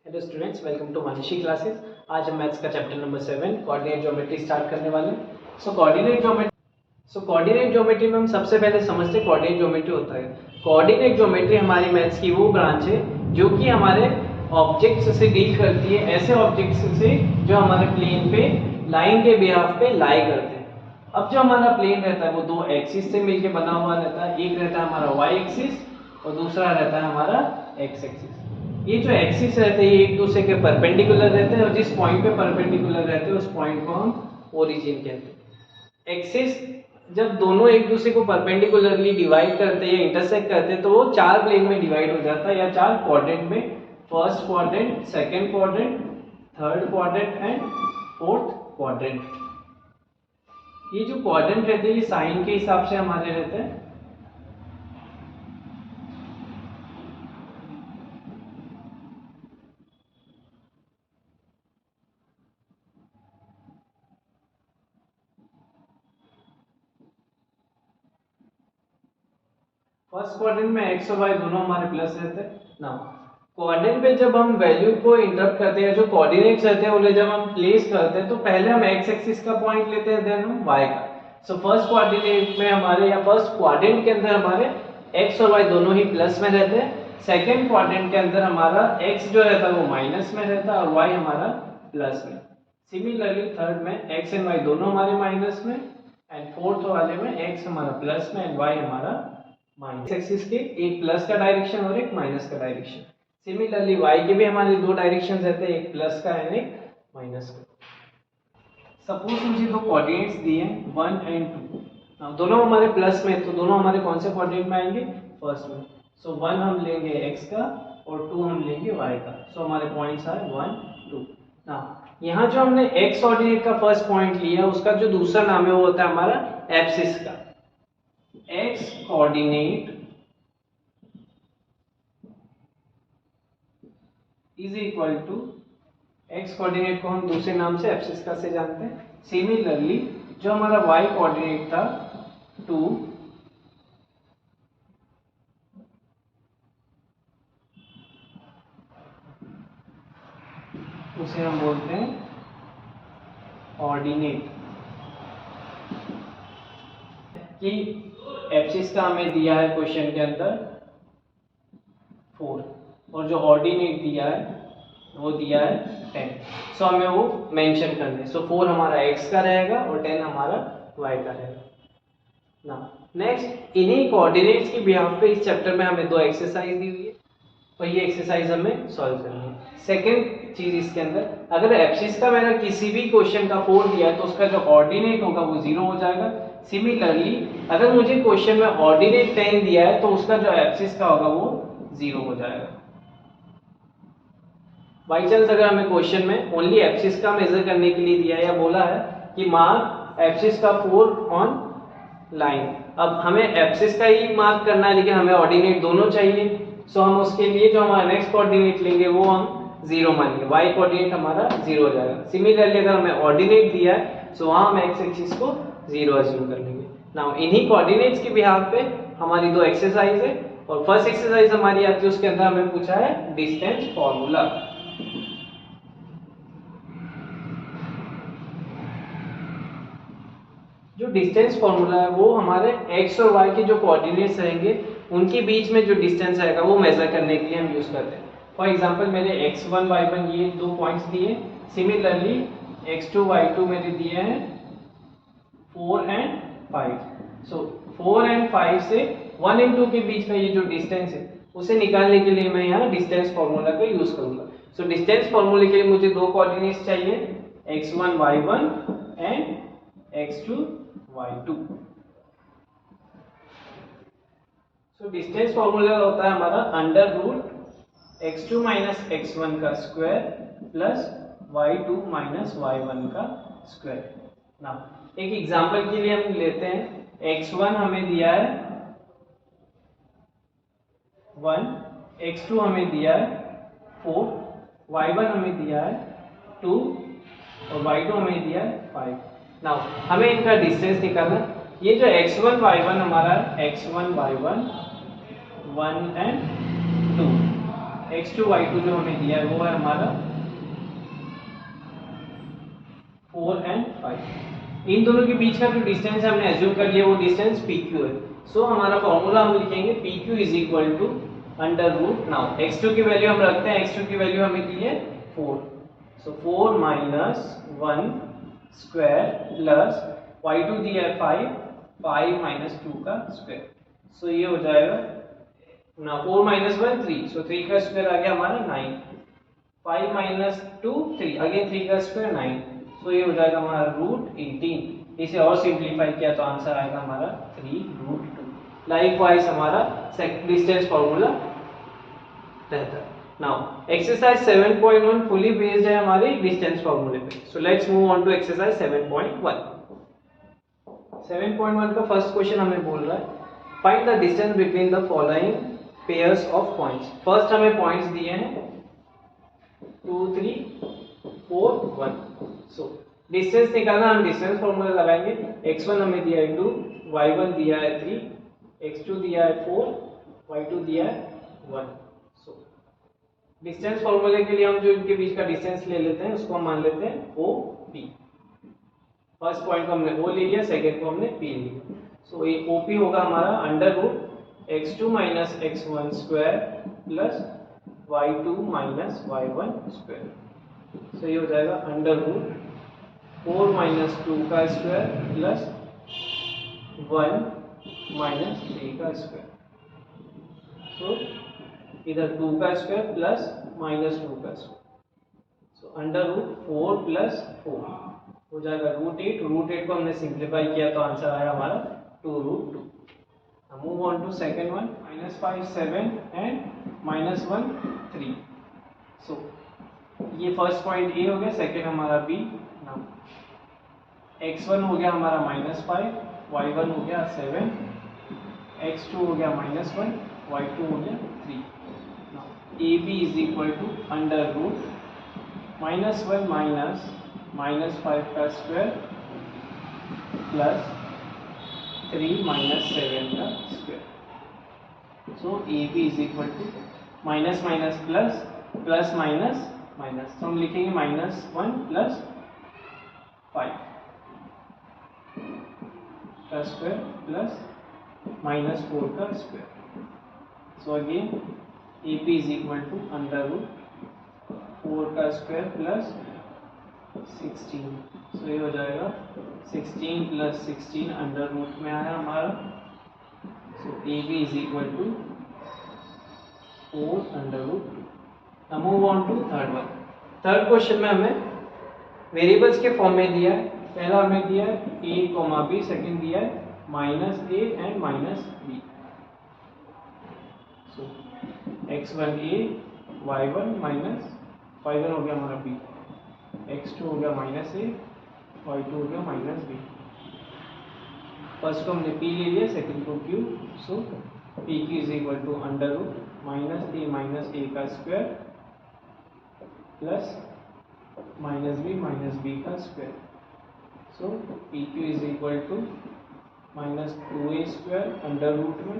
Hello students, welcome to Manishi classes. आज हम maths का chapter number 7 coordinate geometry start करने वाले हैं। कोऑर्डिनेट ज्योमेट्री में हम सबसे पहले समझते हैं कोऑर्डिनेट ज्योमेट्री होता है। कोऑर्डिनेट ज्योमेट्री हमारी मैथ्स की वो ब्रांच है जो कि हमारे ऑब्जेक्ट्स से डील करती है, ऐसे ऑब्जेक्ट्स से जो हमारे प्लेन पे लाइन के बिहाफ पे लाई करते हैं। अब जो हमारा प्लेन रहता है वो दो एक्सिस से मिलकर बना हुआ रहता है। एक रहता है हमारा वाई एक्सिस और दूसरा रहता है हमारा एक्स एक्सिस। ये जो एक्सिस रहते हैं ये एक दूसरे के परपेंडिकुलर रहते हैं और जिस पॉइंट पे परपेंडिकुलर रहते हैं उस पॉइंट को हम ओरिजिन कहते हैं। एक्सिस जब दोनों एक दूसरे को परपेंडिकुलरली डिवाइड करते हैं या इंटरसेक्ट करते हैं तो वो चार प्लेन में डिवाइड हो जाता है या चार क्वाड्रेंट में। First quadrant, second quadrant, third quadrant and fourth quadrant. ये जो क्वाड्रेंट रहते हैं ये साइन के हिसाब से हमारे रहते हैं। फर्स्ट क्वाड्रेंट में एक्स और वाई दोनों हमारे प्लस रहते हैं। नाउ क्वाड्रेंट पे जब हम वैल्यू को इंटरप्ट करते हैं, जो कोऑर्डिनेट्स रहते हैं उन्हें जब हम प्लेस करते हैं तो पहले हम एक्स एक्सिस का पॉइंट लेते हैं, देन हम वाई का। सो फर्स्ट कोऑर्डिनेट में हमारे या फर्स्ट क्वाड्रेंट के अंदर हमारे एक्स और वाई दोनों ही प्लस में रहते हैं। सेकंड क्वाड्रेंट के अंदर हमारा एक्स जो रहता है वो माइनस में रहता है और वाई हमारा प्लस में। सिमिलरली थर्ड में एक्स एंड वाई दोनों हमारे माइनस में एंड फोर्थ वाले में एक्स हमारा प्लस में एंड वाई हमारा माइनस। एक्सिस के एक प्लस का डायरेक्शन और एक माइनस का डायरेक्शन। सिमिलरली वाई के भी हमारे दो डायरेक्शन रहते हैं, एक प्लस का एंड एक माइनस का। सपोज मुझे दो कोऑर्डिनेट्स दिए हैं 1 एंड 2। दोनों हमारे प्लस में तो दोनों हमारे कौन से कोऑर्डिनेट में आएंगे? फर्स्ट में। सो 1 हम लेंगे एक्स का और 2 हम लेंगे वाई का। सो हमारे पॉइंट्स आए 1 2। यहाँ जो हमने एक्स कोऑर्डिनेट का फर्स्ट पॉइंट लिया उसका जो दूसरा नाम है वो होता है हमारा एब्सिस का। x coordinate is equal to x coordinate को हम दूसरे नाम से एब्सिस का से जानते हैं। सिमिलरली जो हमारा y कोऑर्डिनेट था 2 उसे हम बोलते हैं ऑर्डिनेट। कि एब्सिस का हमें दिया है क्वेश्चन के अंदर 4 और जो ऑर्डिनेट दिया है वो दिया है 10। सो हमें वो मेंशन करना है। सो 4 हमारा x का रहेगा और 10 हमारा y का रहेगा। ना नेक्स्ट इन्हीं कोऑर्डिनेट्स की बिहाफ पे इस चैप्टर में हमें दो एक्सरसाइज दी हुई है और ये एक्सरसाइज हमें सॉल्व करनी है। सेकंड चीज इसके अंदर, अगर एब्सिस का मैंने किसी भी क्वेश्चन का 4 दिया है तो उसका जो ऑर्डिनेट होगा वो 0 हो जाएगा। सिमिलरली अगर मुझे क्वेश्चन में ऑर्डिनेट 10 दिया है तो उसका जो एब्सिस का होगा वो 0 हो जाएगा। बाई चांस अगर हमें क्वेश्चन में ओनली एब्सिस का मेजर करने के लिए दिया है या बोला है कि मार्क एब्सिस का 4 ऑन लाइन, अब हमें एब्सिस का ही मार्क करना है लेकिन हमें ऑर्डिनेट दोनों चाहिए। सो हम उसके लिए जो हमारा नेक्स्ट कोऑर्डिनेट लेंगे वो हम 0 मानेंगे, y कोऑर्डिनेट हमारा 0 हो जाएगा। सिमिलरली अगर हमें ऑर्डिनेट दिया है सो वहां हम x एक्सिस को 0 अज्यूम कर लेंगे। नाउ इन्हीं कोऑर्डिनेट्स के बिहाफ पे हमारी दो एक्सरसाइज है और फर्स्ट एक्सरसाइज हमारी आती है उसके अंदर हमें पूछा है डिस्टेंस फॉर्मूला। जो डिस्टेंस फॉर्मूला है वो हमारे x और y के जो कोऑर्डिनेट्स रहेंगे उनके बीच में जो डिस्टेंस आएगा वो मेजर करने के लिए हम यूज करते हैं। फॉर एग्जांपल मेरे x1 y1 ये दो पॉइंट्स दिए। सिमिलरली x2 y2 मेरे दिए हैं 4 एंड 5। सो 4 एंड 5 से 1 एंड 2 के बीच में ये जो डिस्टेंस है उसे निकालने के लिए मैं यहाँ डिस्टेंस फॉर्मूला का यूज करूंगा। सो डिस्टेंस फॉर्मूले के लिए मुझे दो कोऑर्डिनेट्स चाहिए, x1 y1 and x2 y2। So distance formula होता है हमारा under root x2 minus x1 का square plus y2 minus y1 का स्क्वायर। ना एक एग्जांपल के लिए हम लेते हैं, x1 हमें दिया है 1, x2 हमें दिया है 4, y1 हमें दिया है 2 और y2 हमें दिया है 5। नाउ हमें इनका डिस्टेंस निकालना। ये जो x1 y1 हमारा x1 y1 1 and 2, x2 y2 जो हमें दिया है वो है हमारा 4 एंड 5। इन दोनों के बीच का जो डिस्टेंस हमने एज्यूम कर लिया वो डिस्टेंस PQ है। सो हमारा फॉर्मूला हम लिखेंगे PQ is equal to under root, now x2 की वैल्यू हम रखते हैं, x2 की वैल्यू हमें दी है 4, सो 4 माइनस 1 स्क्वायर प्लस y2 दिया है 5, 5 माइनस 2 का स्क्वायर, सो ये हो जाएगा ना 4 माइनस 1 3, सो 3 का स्क्वायर आ गया हमारा 9, 5 माइनस 2 3, अगेन 3 का स्क्वायर 9, सो ये हो जाएगा हमारा रूट 18। इसे और सिंप्लीफाई किया तो आंसर आएगा हमारा 3 रूट 2। लाइकवाइज हमारा डिस्टेंस फॉर्मूला रहता है। नाउ एक्सरसाइज 7.1 फुली बेस्ड है हमारे डिस्टेंस फॉर्मूले पे। So let's move on to exercise 7.1। 7.1 का फर्स्ट क्वेश्चन हमें बोल रहा है find the distance between the following pairs of points. First हमें पॉइंट्स दिए हैं 2 3 4 1। सो डिस्टेंस निकालना, हम डिस्टेंस फॉर्मूला लगाएंगे। x1 हमें दिया है 2, y1 दिया है 3, x2 दिया है 4, y2 दिया है 1। सो डिस्टेंस फॉर्मूले के लिए हम जो इनके बीच का डिस्टेंस ले लेते हैं उसको हम मान लेते हैं OP। फर्स्ट पॉइंट को हमने O ले लिया, सेकंड को हमने P लिया। सो ये OP होगा हमारा under root x2 minus x1 square plus y2 minus y1 square. So ये हो जाएगा अंडर रूट 4 माइनस 2 का स्क्वायर प्लस 1 माइनस 3 का स्क्वायर। सो इधर 2 का स्क्वायर प्लस माइनस 2 का square, so under root 4 plus 4 हो जाएगा रूट 8। रूट 8 को हमने सिंप्लीफाई किया तो आंसर आया हमारा 2 root 2। Move on to second one, minus 5 7 and minus 1 3। So ये फर्स्ट पॉइंट ए हो गया, सेकेंड हमारा बी। नाउ x1 हो गया हमारा -5, y1 हो गया 7, x2 हो गया -1, y2 हो गया 3। Now AB is equal to under root -1 minus -5 का स्क्वायर प्लस 3 माइनस 7 का square. So AB is equal to minus minus plus plus minus minus, तो हम लिखेंगे -1 प्लस 5 का स्क्वायर प्लस -4 का square. So again AP is equal to under root 4 का square plus 16। सो ये हो जाएगा 16 प्लस 16 अंडर रूट में आया हमारा। So AB is equal to 4 under root 2। Now move on to third one. Third question में हमें वेरिएबल्स के फॉर्म में दिया है। पहला हमें दिया है a, b, सेकंड दिया है -a and -b। So x1a, y1 minus y1 हो गया हमारा b, x2 हो गया -a, y2 हो गया -b। फर्स्ट को हमने p ले लिया, सेकंड को q। So pq is equal to under root -a का स्क्वायर प्लस -b का square. So PQ is equal to -2a square under root में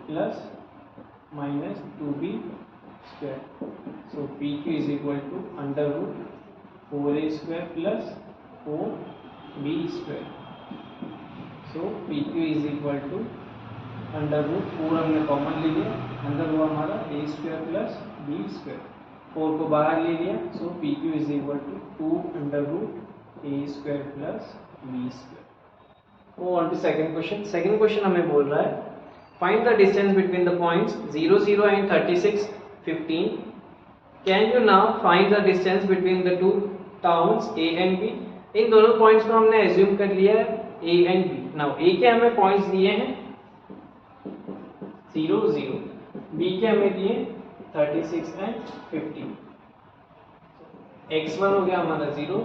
plus -2b square. So PQ is equal to under root 4a square plus 4b square. So PQ is equal to under root 4 हमने common ले लिया, अंदर हुआ हमारा a square plus b square, 4 को बाहर ले लिया। So PQ is equal to 2 under root a square plus b square. Move on to second question. Second question हमें बोल रहा है find the distance between the points 0 0 and 36 15। Can you now find the distance between the two towns A and B। इन दोनों points को हमने assume कर लिया है A and B। Now A के हमें पॉइंट्स दिए हैं 0 0, B के हमें दिए 36 एंड 15। x1 हो गया हमारा 0,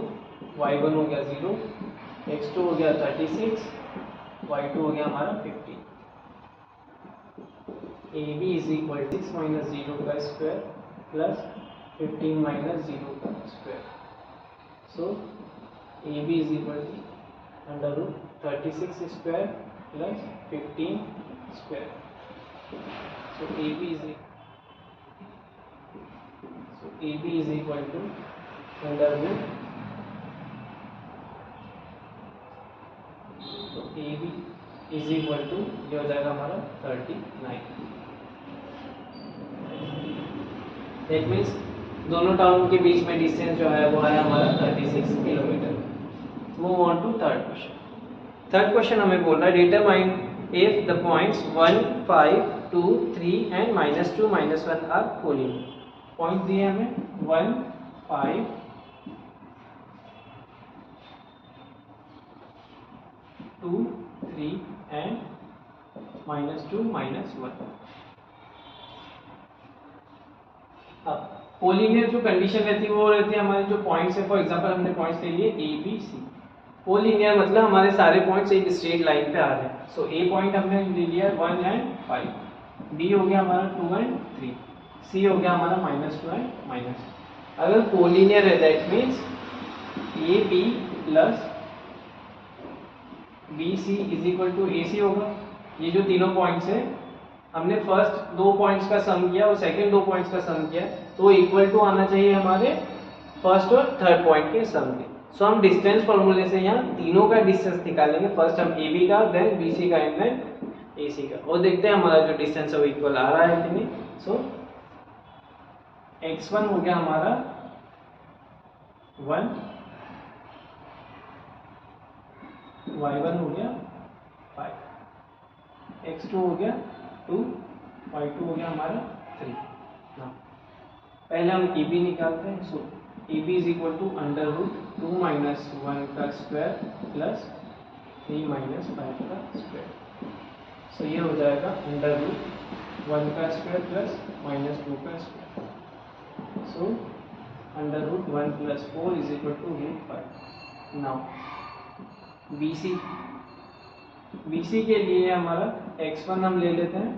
y1 हो गया 0, x2 हो गया 36, y2 हो गया हमारा 15। AB इज इक्वल 6 माइनस 0 का स्क्वायर प्लस 15 माइनस 0 का square. So AB is equal to under root 36 square plus 15 square. So AB is A B is equal to under root, तो A B is equal to ये हो जाएगा हमारा 39। That means दोनों town के बीच में डिस्टेंस जो है वो है हमारा 36 kilometre. Move on to third question. Third question हमें बोल रहा है determine if the points 1, 5, 2, 3 and -2, -1 are collinear. Point दिए हमें 1, 5, 2, 3 एंड -2, -1। अब कोलिनियर जो कंडीशन रहती है वो रहती है हमारे जो पॉइंट्स है, फॉर एग्जांपल हमने पॉइंट्स ले लिए ए बी सी। कोलिनियर मतलब हमारे सारे पॉइंट्स एक स्ट्रेट लाइन पे आ रहे हैं। सो ए पॉइंट हमने ले लिया 1 एंड 5, बी हो गया हमारा 2 एंड 3, सी हो गया हमारा -2 एंड -2। अगर कोलिनियर है that means A B plus B C is equal to A C होगा। ये जो तीनों पॉइंट्स है हमने फर्स्ट दो पॉइंट्स का सम किया और सेकंड दो पॉइंट्स का सम किया, तो इक्वल टू आना चाहिए हमारे फर्स्ट और थर्ड पॉइंट के सम के। सो हम डिस्टेंस फॉर्मूले से यहाँ तीनों का डिस्टेंस निकालेंगे। फर्स्ट हम ए बी का, देन बी सी का एंड देन ए सी का, और देखते हैं हमारा जो डिस्टेंस है वो इक्वल आ रहा है कि नहीं। सो x1 हो गया हमारा 1, y1 हो गया 5, x2 हो गया 2, y2 हो गया हमारा 3। ना पहले हम ए बी निकालते हैं। So A B is equal to under root 2 - 1 का स्क्वायर प्लस 3 - 5 का स्क्वायर। सो ये हो जाएगा अंडर रूट 1 का स्क्वायर प्लस -2 का square. So under root 1 + 4 is equal to root 5। Now B C के लिए हमारा x1 हम ले लेते हैं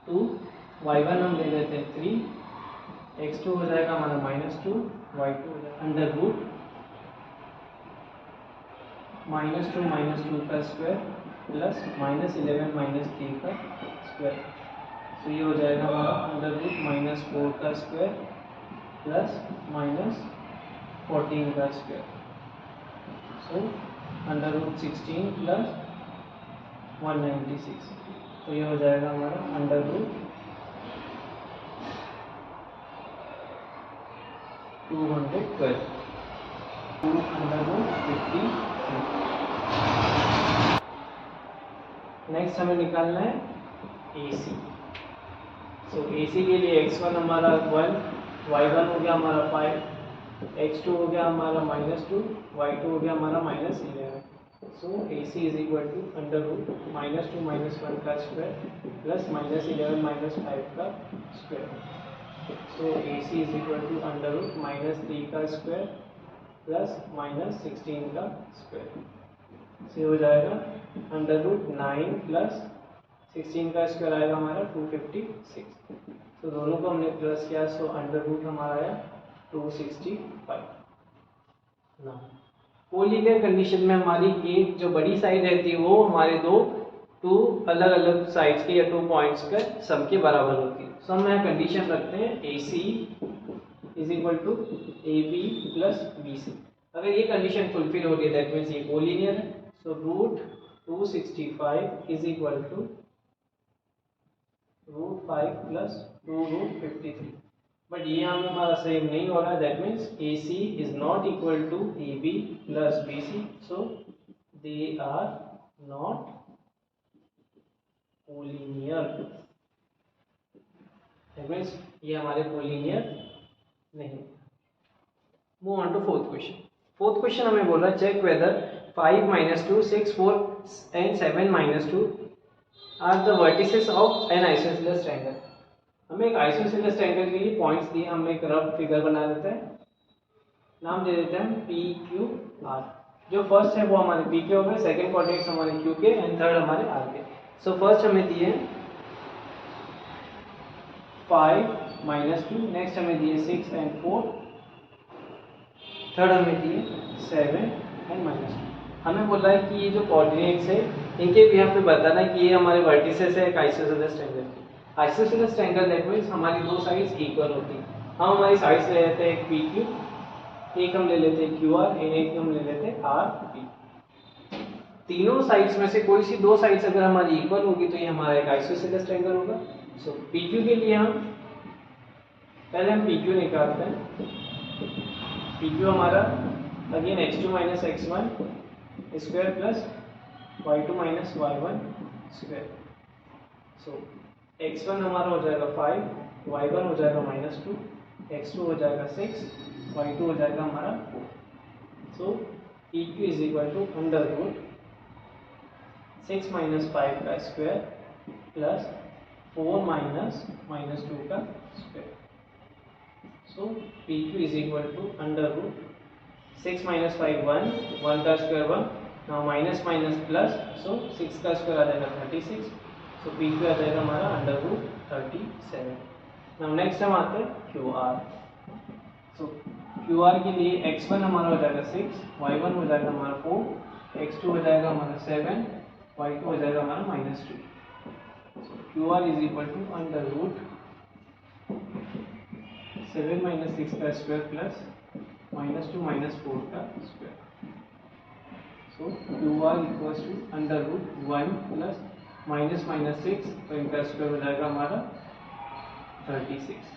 2, y1 हम ले लेते हैं 3, x2 हो जाएगा हमारा -2, y2 हो जाएगा अंडर रूट -2 का स्क्वायर प्लस -11 - 3 का स्क्वायर। तो ये हो जाएगा हमारा अंडर रूट -4 का स्क्वायर प्लस -14 का square. So under root 16 plus 196। तो ये हो जाएगा हमारा under root 212 under root 53। Next हमें निकालना है AC। सो AC के लिए x1 हमारा 1, y1 हो गया हमारा 5, x2 हो गया हमारा -2, y2 हो गया हमारा -11। So AC is equal to under root -2 - 1 का स्क्वायर प्लस -11 - 5 का square. So AC is equal to under root -3 का स्क्वायर प्लस -16 का स्क्वायर। से हो जाएगा अंडर रूट 9 प्लस 16 का स्क्वायर आएगा हमारा 256। तो दोनों को हमने प्लस किया, सो अंडर रूट हमारा आया 265। ना कोलिनियर कंडीशन में हमारी एक जो बड़ी साइड रहती है वो हमारे टू अलग अलग साइड्स के या 2 पॉइंट्स के सम के बराबर होती है। सो हम यहाँ कंडीशन रखते हैं AC is equal to AB plus BC। अगर ये कंडीशन फुलफिल हो रही है दैट मीन्स ये कोलिनियर है। So root 265 is equal to root 5 plus 2 root 53। But ये हमें हमारा सेम नहीं हो रहा है, that means AC is not equal to AB plus BC। So they are not collinear. That means ये हमारे कोलिनियर नहीं। Move on to fourth question. Fourth question हमें बोल रहा है check whether 5 - 2, 6, 4 and 7 - 2 are the vertices of N isosceles triangle. हमें एक isosceles triangle के लिए पॉइंट्स दिए, हम एक रफ फिगर बना देते हैं। नाम दे देते हैं PQR। जो फर्स्ट है वो हमारे P के हो गए, सेकंड कोऑर्डिनेट्स हमारे Q के एंड थर्ड हमारे R के। सो फर्स्ट हमें दिए 5 - 2, नेक्स्ट हमें दिए 6 एंड 4, थर्ड हमें दिए 7 एंड -2। हमें बोला है कि ये जो कोऑर्डिनेट्स है इनके भी यहाँ पे बताना है कि ये हमारे वर्टिसेस है एक आइसोसेलेस ट्रायंगल की। आइसोसेलेस ट्रायंगल दैट मींस हमारी दो साइड्स इक्वल होती हैं। हम हमारी साइड्स ले लेते हैं एक पी क्यू, एक हम ले लेते हैं क्यू आर, एक हम ले लेते हैं आर पी। तीनों साइड्स में से कोई सी दो साइड्स अगर हमारी इक्वल होगी तो ये हमारा एक आइसोसेलेस ट्रायंगल होगा। सो पी क्यू के लिए हम पहले हम पी क्यू निकालते हैं। पी क्यू हमारा again x2 minus x1 square plus y2 minus y1 square. So x1 हमारा हो जाएगा 5, y1 हो जाएगा -2, x2 हो जाएगा 6, y2 हो जाएगा हमारा 4। So P Q is equal to under root 6 minus 5 का स्क्वायर प्लस 4 माइनस -2 का square. So P Q is equal to under root 6 minus 5 1 का square 1, now minus minus plus, so 6 का स्क्वायर आ जाएगा 36। सो पी क्यू आ जाएगा हमारा under root 37। Now next हम आते हैं Q R. So Q are के लिए x1 हमारा हो जाएगा 6, y1 हो जाएगा हमारा 4, x2 हो जाएगा हमारा 7, y2 हो जाएगा हमारा -2। So Q R is equal to under root 7 minus 6 का स्क्वायर प्लस -2 माइनस 4 का square. So Q R equals to under root 1 plus minus minus 6, तो इनका स्क्वायर हो जाएगा हमारा 36।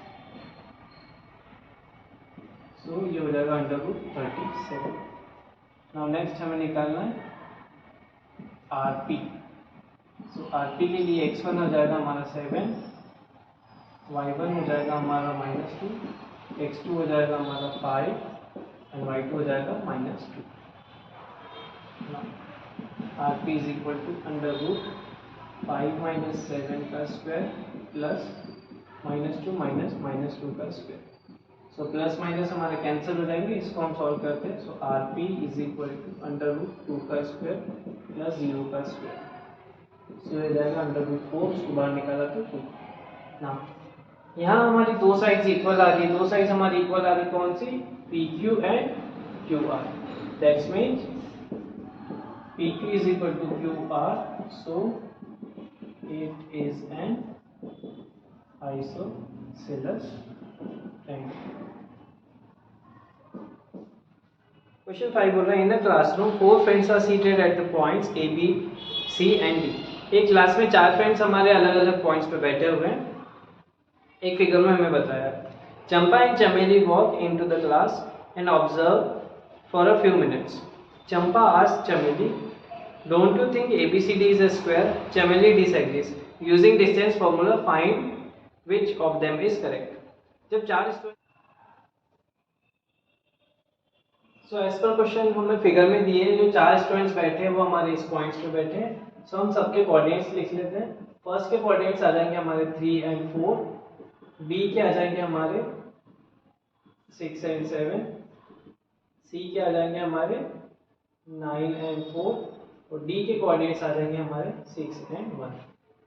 सो ये हो जाएगा अंडर रूट 37। नाउ नेक्स्ट हमें निकालना है आर पी। सो आर पी के लिए x1 हो जाएगा हमारा 7, y1 हो जाएगा हमारा -2, x2 हो जाएगा हमारा 5 एंड y2 हो जाएगा -2। R P is equal to under root 5 minus 7 का स्क्वायर प्लस -2 माइनस -2 का स्क्वायर। सो प्लस माइनस हमारे कैंसिल हो जाएंगे, इसको हम सॉल्व करते हैं। So R P is equal to under root 2 का स्क्वायर प्लस 0 का स्क्वायर। सो ये जाएगा अंडर रूट 4, उसको बाहर निकाला तो 2। ना यहाँ हमारी दो साइड्स इक्वल आ रही है, दो साइड्स हमारी इक्वल आ रही कौन सी, P Q and Q R. That's means P Q is equal to Q R, so it is an isosceles triangle. Question 5 बोल रहा है in a classroom 4 friends are seated at the points A B C and D. एक class में 4 friends हमारे अलग अलग points पे बैठे हुए हैं। एक फिगर में हमें बताया Champa and Chameli walk into the class and observe for a few minutes. Champa asked Chameli, don't you think ABCD is a square? Chameli disagrees. Using distance formula find which of them is correct. जब 4 student, so as per question हमें figure में दिए जो 4 students बैठे हैं वो हमारे इस पॉइंट्स पे बैठे हैं। सो हम सबके कोऑर्डिनेट्स लिख लेते हैं। फर्स्ट के कोऑर्डिनेट्स आ जाएंगे हमारे 3 एंड 4, बी के आ जाएंगे हमारे 6 एंड 7, सी के आ जाएंगे हमारे 9 एंड 4 और डी के कोऑर्डिनेट्स आ जाएंगे हमारे 6 एंड 1।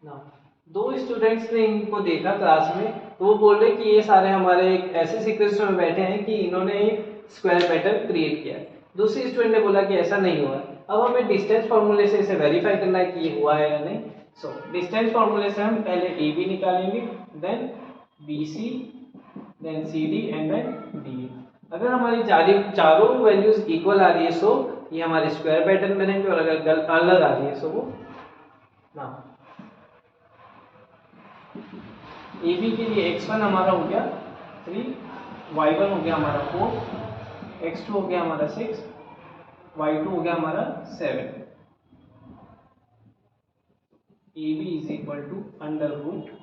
ना दो स्टूडेंट्स ने इनको देखा क्लास में, तो वो बोल रहे कि ये सारे हमारे एक ऐसे सीक्वेंस में बैठे हैं कि इन्होंने एक स्क्वायर पैटर्न क्रिएट किया। दूसरी स्टूडेंट ने बोला कि ऐसा नहीं हुआ। अब हमें डिस्टेंस फार्मूले से इसे वेरीफाई करना है कि ये हुआ है या नहीं। सो डिस्टेंस फार्मूले से हम पहले ए बी निकालेंगे, then BC, then CD and then DA। अगर हमारी चारों वैल्यूज इक्वल आ रही है सो ये हमारे स्क्वायर पैटर्न बनेंगे, और अगर अलग आ रही है सो वो ना। AB के लिए x1 हमारा हो गया 3, y1 हो गया हमारा 4, x2 हो गया हमारा 6, y2 हो गया हमारा 7। AB is equal to under root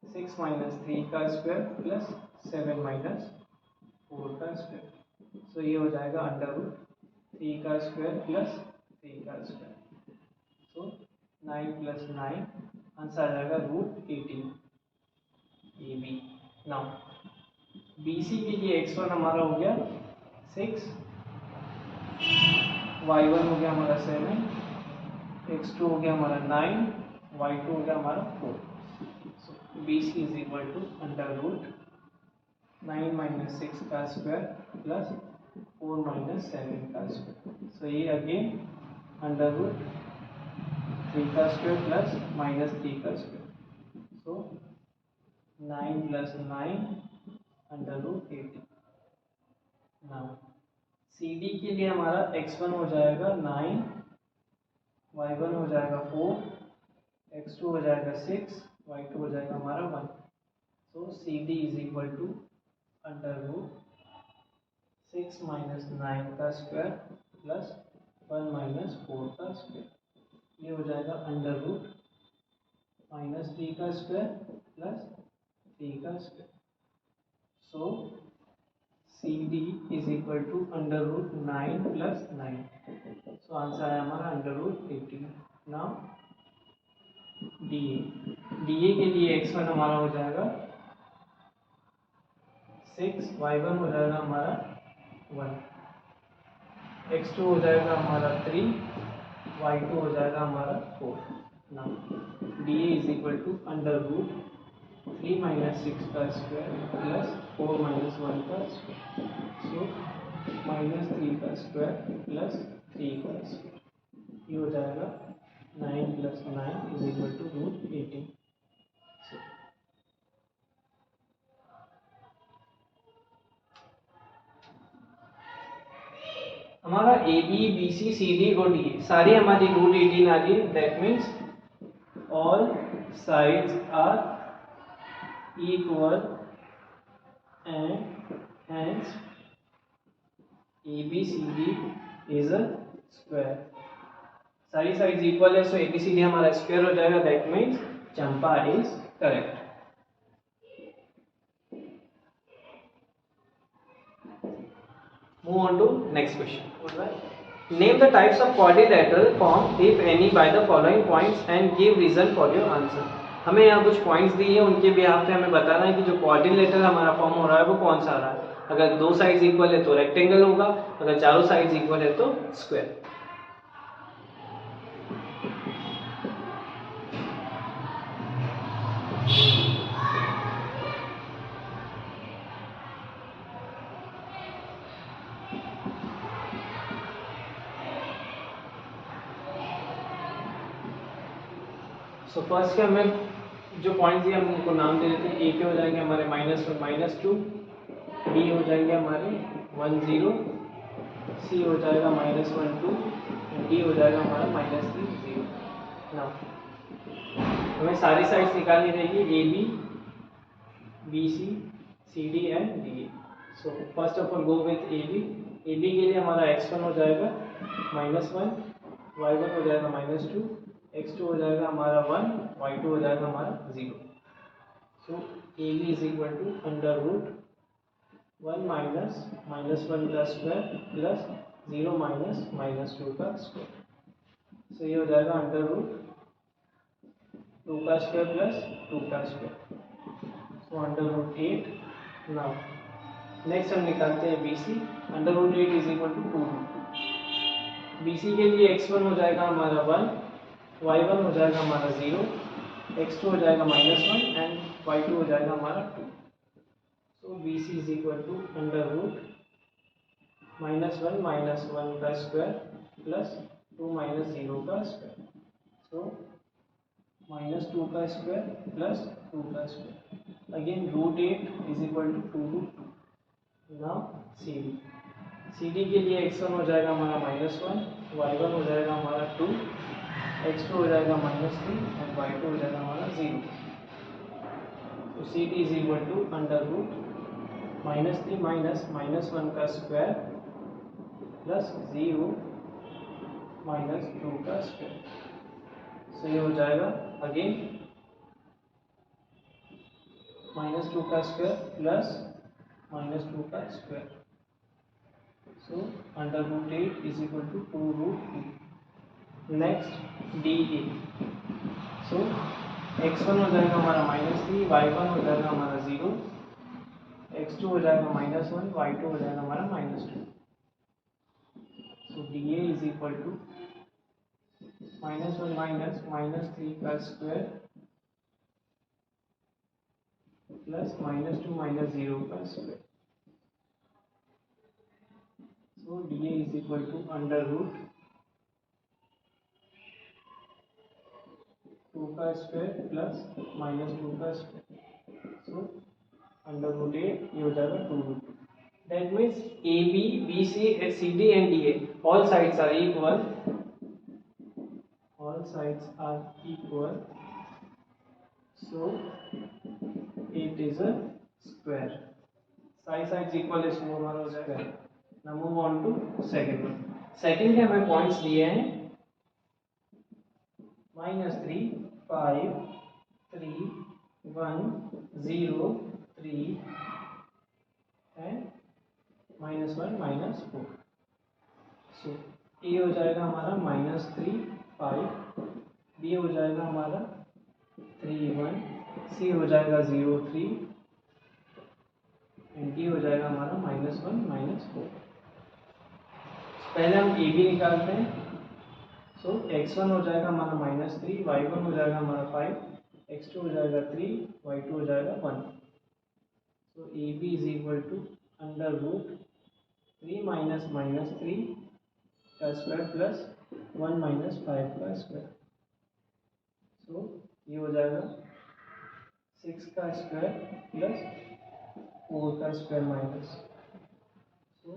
6 minus 3 का स्क्वायर प्लस 7 माइनस 4 का स्क्वायर। सो ये हो जाएगा अंडर रूट 3 का स्क्वायर प्लस 3 का स्क्वायर। सो 9 प्लस 9, आंसर आ जाएगा रूट 18 AB। नाउ BC के लिए x1 हमारा हो गया 6, y1 हो गया हमारा 7, x2 हो गया हमारा 9, y2 हो गया हमारा 4। BC is equal to under root 9 minus 6 का स्क्वायर प्लस 4 minus 7 का स्क्वायर। सो ये अगेन अंडर रूट 3 का स्क्वायर प्लस माइनस 3 का square. So 9 plus 9 √18। Now CD के लिए हमारा x1 हो जाएगा 9, y1 हो जाएगा 4, x2 हो जाएगा 6, y2 हो जाएगा हमारा 1। So CD is equal to √6 minus 9 का स्क्वायर प्लस 1 माइनस 4 का स्क्वायर, ये हो जाएगा -3 का स्क्वायर प्लस 3 का square. So CD is equal to √9 plus 9। So answer है हमारा √18। नाउ DA के लिए x1 हमारा हो जाएगा 6, y1 हो जाएगा हमारा 1, x2 हो जाएगा हमारा 3, y2 हो जाएगा हमारा 4। Now DA is equal to √3 minus 6 का स्क्वायर प्लस 4 माइनस 1 का स्क्वायर। सो -3 का स्क्वायर प्लस 3 का स्क्वायर, ये हो जाएगा 9 प्लस 9 इज इक्वल टू √18। हमारा AB BC CD और DA सारी हमारी √18 आ रही है। That means all sides are equal and hence ABCD is a square. सारी साइड्स इक्वल है, सो ABCD हमारा स्क्वायर हो जाएगा। That means Champa is correct. Move on to next question. Name the types of quadrilateral formed if any by the following points and give reason for your answer. हमें यहाँ कुछ points दिए हैं, उनके behalf पे हमें बताना है कि जो क्वाड्रिलेटरल हमारा फॉर्म हो रहा है वो कौन सा आ रहा है। अगर दो साइड्स इक्वल है तो रेक्टेंगल होगा, अगर चारों साइड्स इक्वल है तो स्क्वायर। सो फर्स्ट के हमें जो पॉइंट्स दिए हम उनको नाम दे देते हैं। ए के हो जाएंगे हमारे -1 -2, बी हो जाएंगे हमारे 1 0, सी हो जाएगा -1 2, डी हो जाएगा हमारा -3 0। नाउ हमें सारी साइड्स निकालनी रहेगी A B B C C D and D A. So first of all go with A B के लिए हमारा x1 हो जाएगा -1, y1 हो जाएगा -2, x2 हो जाएगा हमारा 1, y2 हो जाएगा हमारा 0। So AB is equal to √1 minus -1 का स्क्वायर प्लस 0 माइनस -2 का स्क्वायर। सो ये हो जाएगा √2 का स्क्वायर प्लस 2 का स्क्वायर। सो √8। नाउ नेक्स्ट हम निकालते हैं BC। √8 is equal to 2। BC के लिए x1 हो जाएगा हमारा 1, y1 हो जाएगा हमारा 0, x2 हो जाएगा -1 एंड y2 हो जाएगा हमारा 2। So BC is equal to √-1 minus 1 का स्क्वायर प्लस 2 माइनस 0 का स्क्वायर। सो -2 का स्क्वायर प्लस 2 का square, again √8 is equal to 2 √2। Now CD के लिए x1 हो जाएगा हमारा -1, y1 हो जाएगा हमारा 2, x2 हो जाएगा -3 एंड y2 हो जाएगा हमारा 0। तो CD is equal to -3 minus -1 का स्क्वायर प्लस 0 माइनस 2 का स्क्वायर। सो ये हो जाएगा अगेन -2 का स्क्वायर प्लस -2 का square. So √8 is equal to 2 √2। Next DA। So x1 हो जाएगा हमारा -3, y1 हो जाएगा हमारा 0, x2 हो जाएगा -1, y2 हो जाएगा हमारा -2। So DA is equal to -1 minus -3 का स्क्वायर प्लस -2 माइनस 0 का square. So DA is equal to √2 का स्क्वायर प्लस -2 का स्क्वायर। सो √2 √8, ये हो जाएगा 2√2. That means AB, BC, CD and DA all sides are equal. All sides are equal. So it is a square. Sides equal is more one हो जाएगा. Now move on to second one. Second के हमें points दिए हैं -3, 5, 3, 1, 0, 3 and -1, -4. So A हो जाएगा हमारा -3, 5, B हो जाएगा हमारा 3, 1, C हो जाएगा 0, 3 एंड D हो जाएगा हमारा -1, -4. पहले हम AB निकालते हैं. सो x1 हो जाएगा हमारा -3, y1 हो जाएगा हमारा 5, x2 हो जाएगा 3, y2 हो जाएगा 1. So AB is equal to √3 minus -3 का स्क्वायर प्लस 1 माइनस 5 का स्क्वायर. सो ये हो जाएगा 6 का स्क्वायर प्लस 4 का square minus. So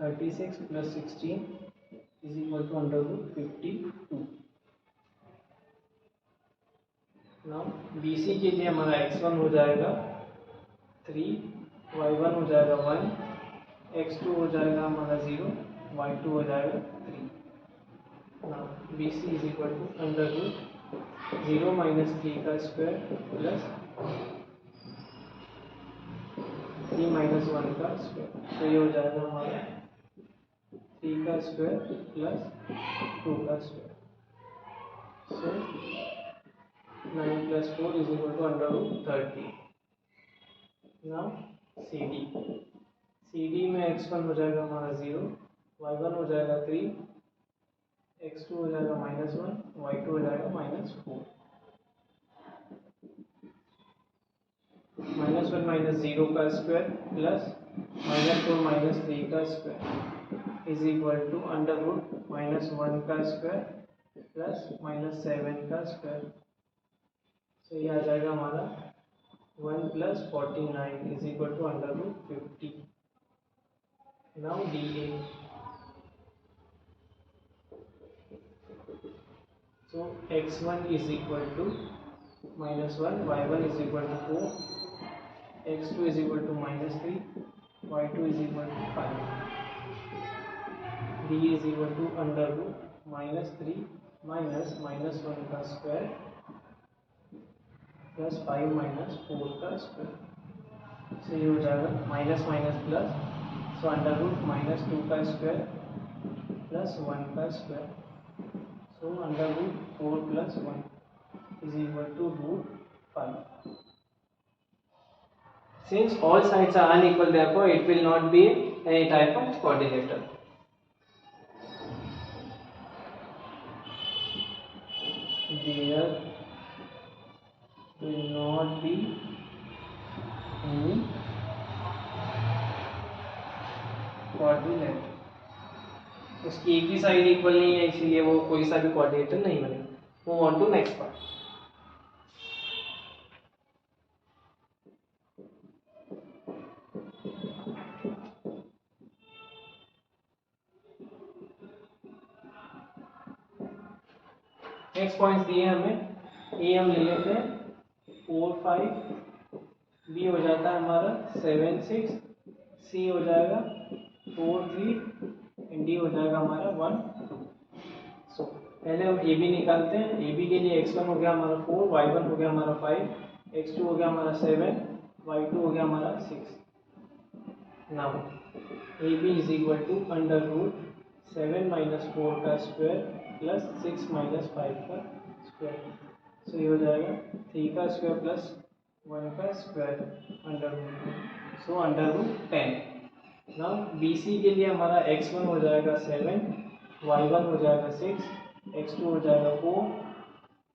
36 plus 16 is equal to √52. Now BC के लिए हमारा x1 हो जाएगा 3, y1 हो जाएगा 1, x2 हो जाएगा हमारा 0, y2 हो जाएगा 3. Now BC is equal to √0 minus 3 का स्क्वायर प्लस 3 माइनस 1 का स्क्वायर. तो ये हो जाएगा हमारा 3 का स्क्वायर प्लस 2 का square. So 9 plus 4 is equal to √30. Now CD में x1 हो जाएगा हमारा 0, y1 हो जाएगा 3, x2 हो जाएगा -1, y2 हो जाएगा -4. -1 माइनस 0 का स्क्वायर प्लस -4 माइनस 3 का स्क्वायर इज इक्वल टू √-1 का स्क्वायर प्लस -7 का स्क्वायर. तो ये आ जाएगा हमारा 1 plus 49 is equal to √50. Now DA. So x1 is equal to -1, y1 is equal to 4, x2 is equal to -3, y2 is equal to 5. D is equal to √-3 minus -1 का square plus 5 minus 4 का square. तो ये हो जाएगा minus minus plus. सो √-2 का square plus 1 का square. So √4 plus 1 is equal to √5. Since all sides are unequal, therefore it will not be any type of coordinator. There will not be any coordinator. उसकी एक भी side equal नहीं है, इसलिए वो कोई सा भी कोऑर्डिनेटर नहीं बनेगा. Move on to next part. Next points दिए हमें. ए हम ले लेते हैं 4, 5, बी हो जाता है हमारा 7, 6, सी हो जाएगा 4, 3 एंड डी हो जाएगा हमारा 1, 2. सो पहले हम ए बी निकालते हैं. ए बी के लिए x1 हो गया हमारा 4, y1 हो गया हमारा 5, x2 हो गया हमारा 7, y2 हो गया हमारा 6. Now A B is equal to √7 minus 4 का स्क्वायर प्लस 6 माइनस 5 का स्क्वायर. सो ये हो जाएगा 3 का स्क्वायर प्लस 1 का स्क्वायर √2. सो √10. नाउ BC के लिए हमारा x1 हो जाएगा 7, y1 हो जाएगा 6, x2 हो जाएगा 4,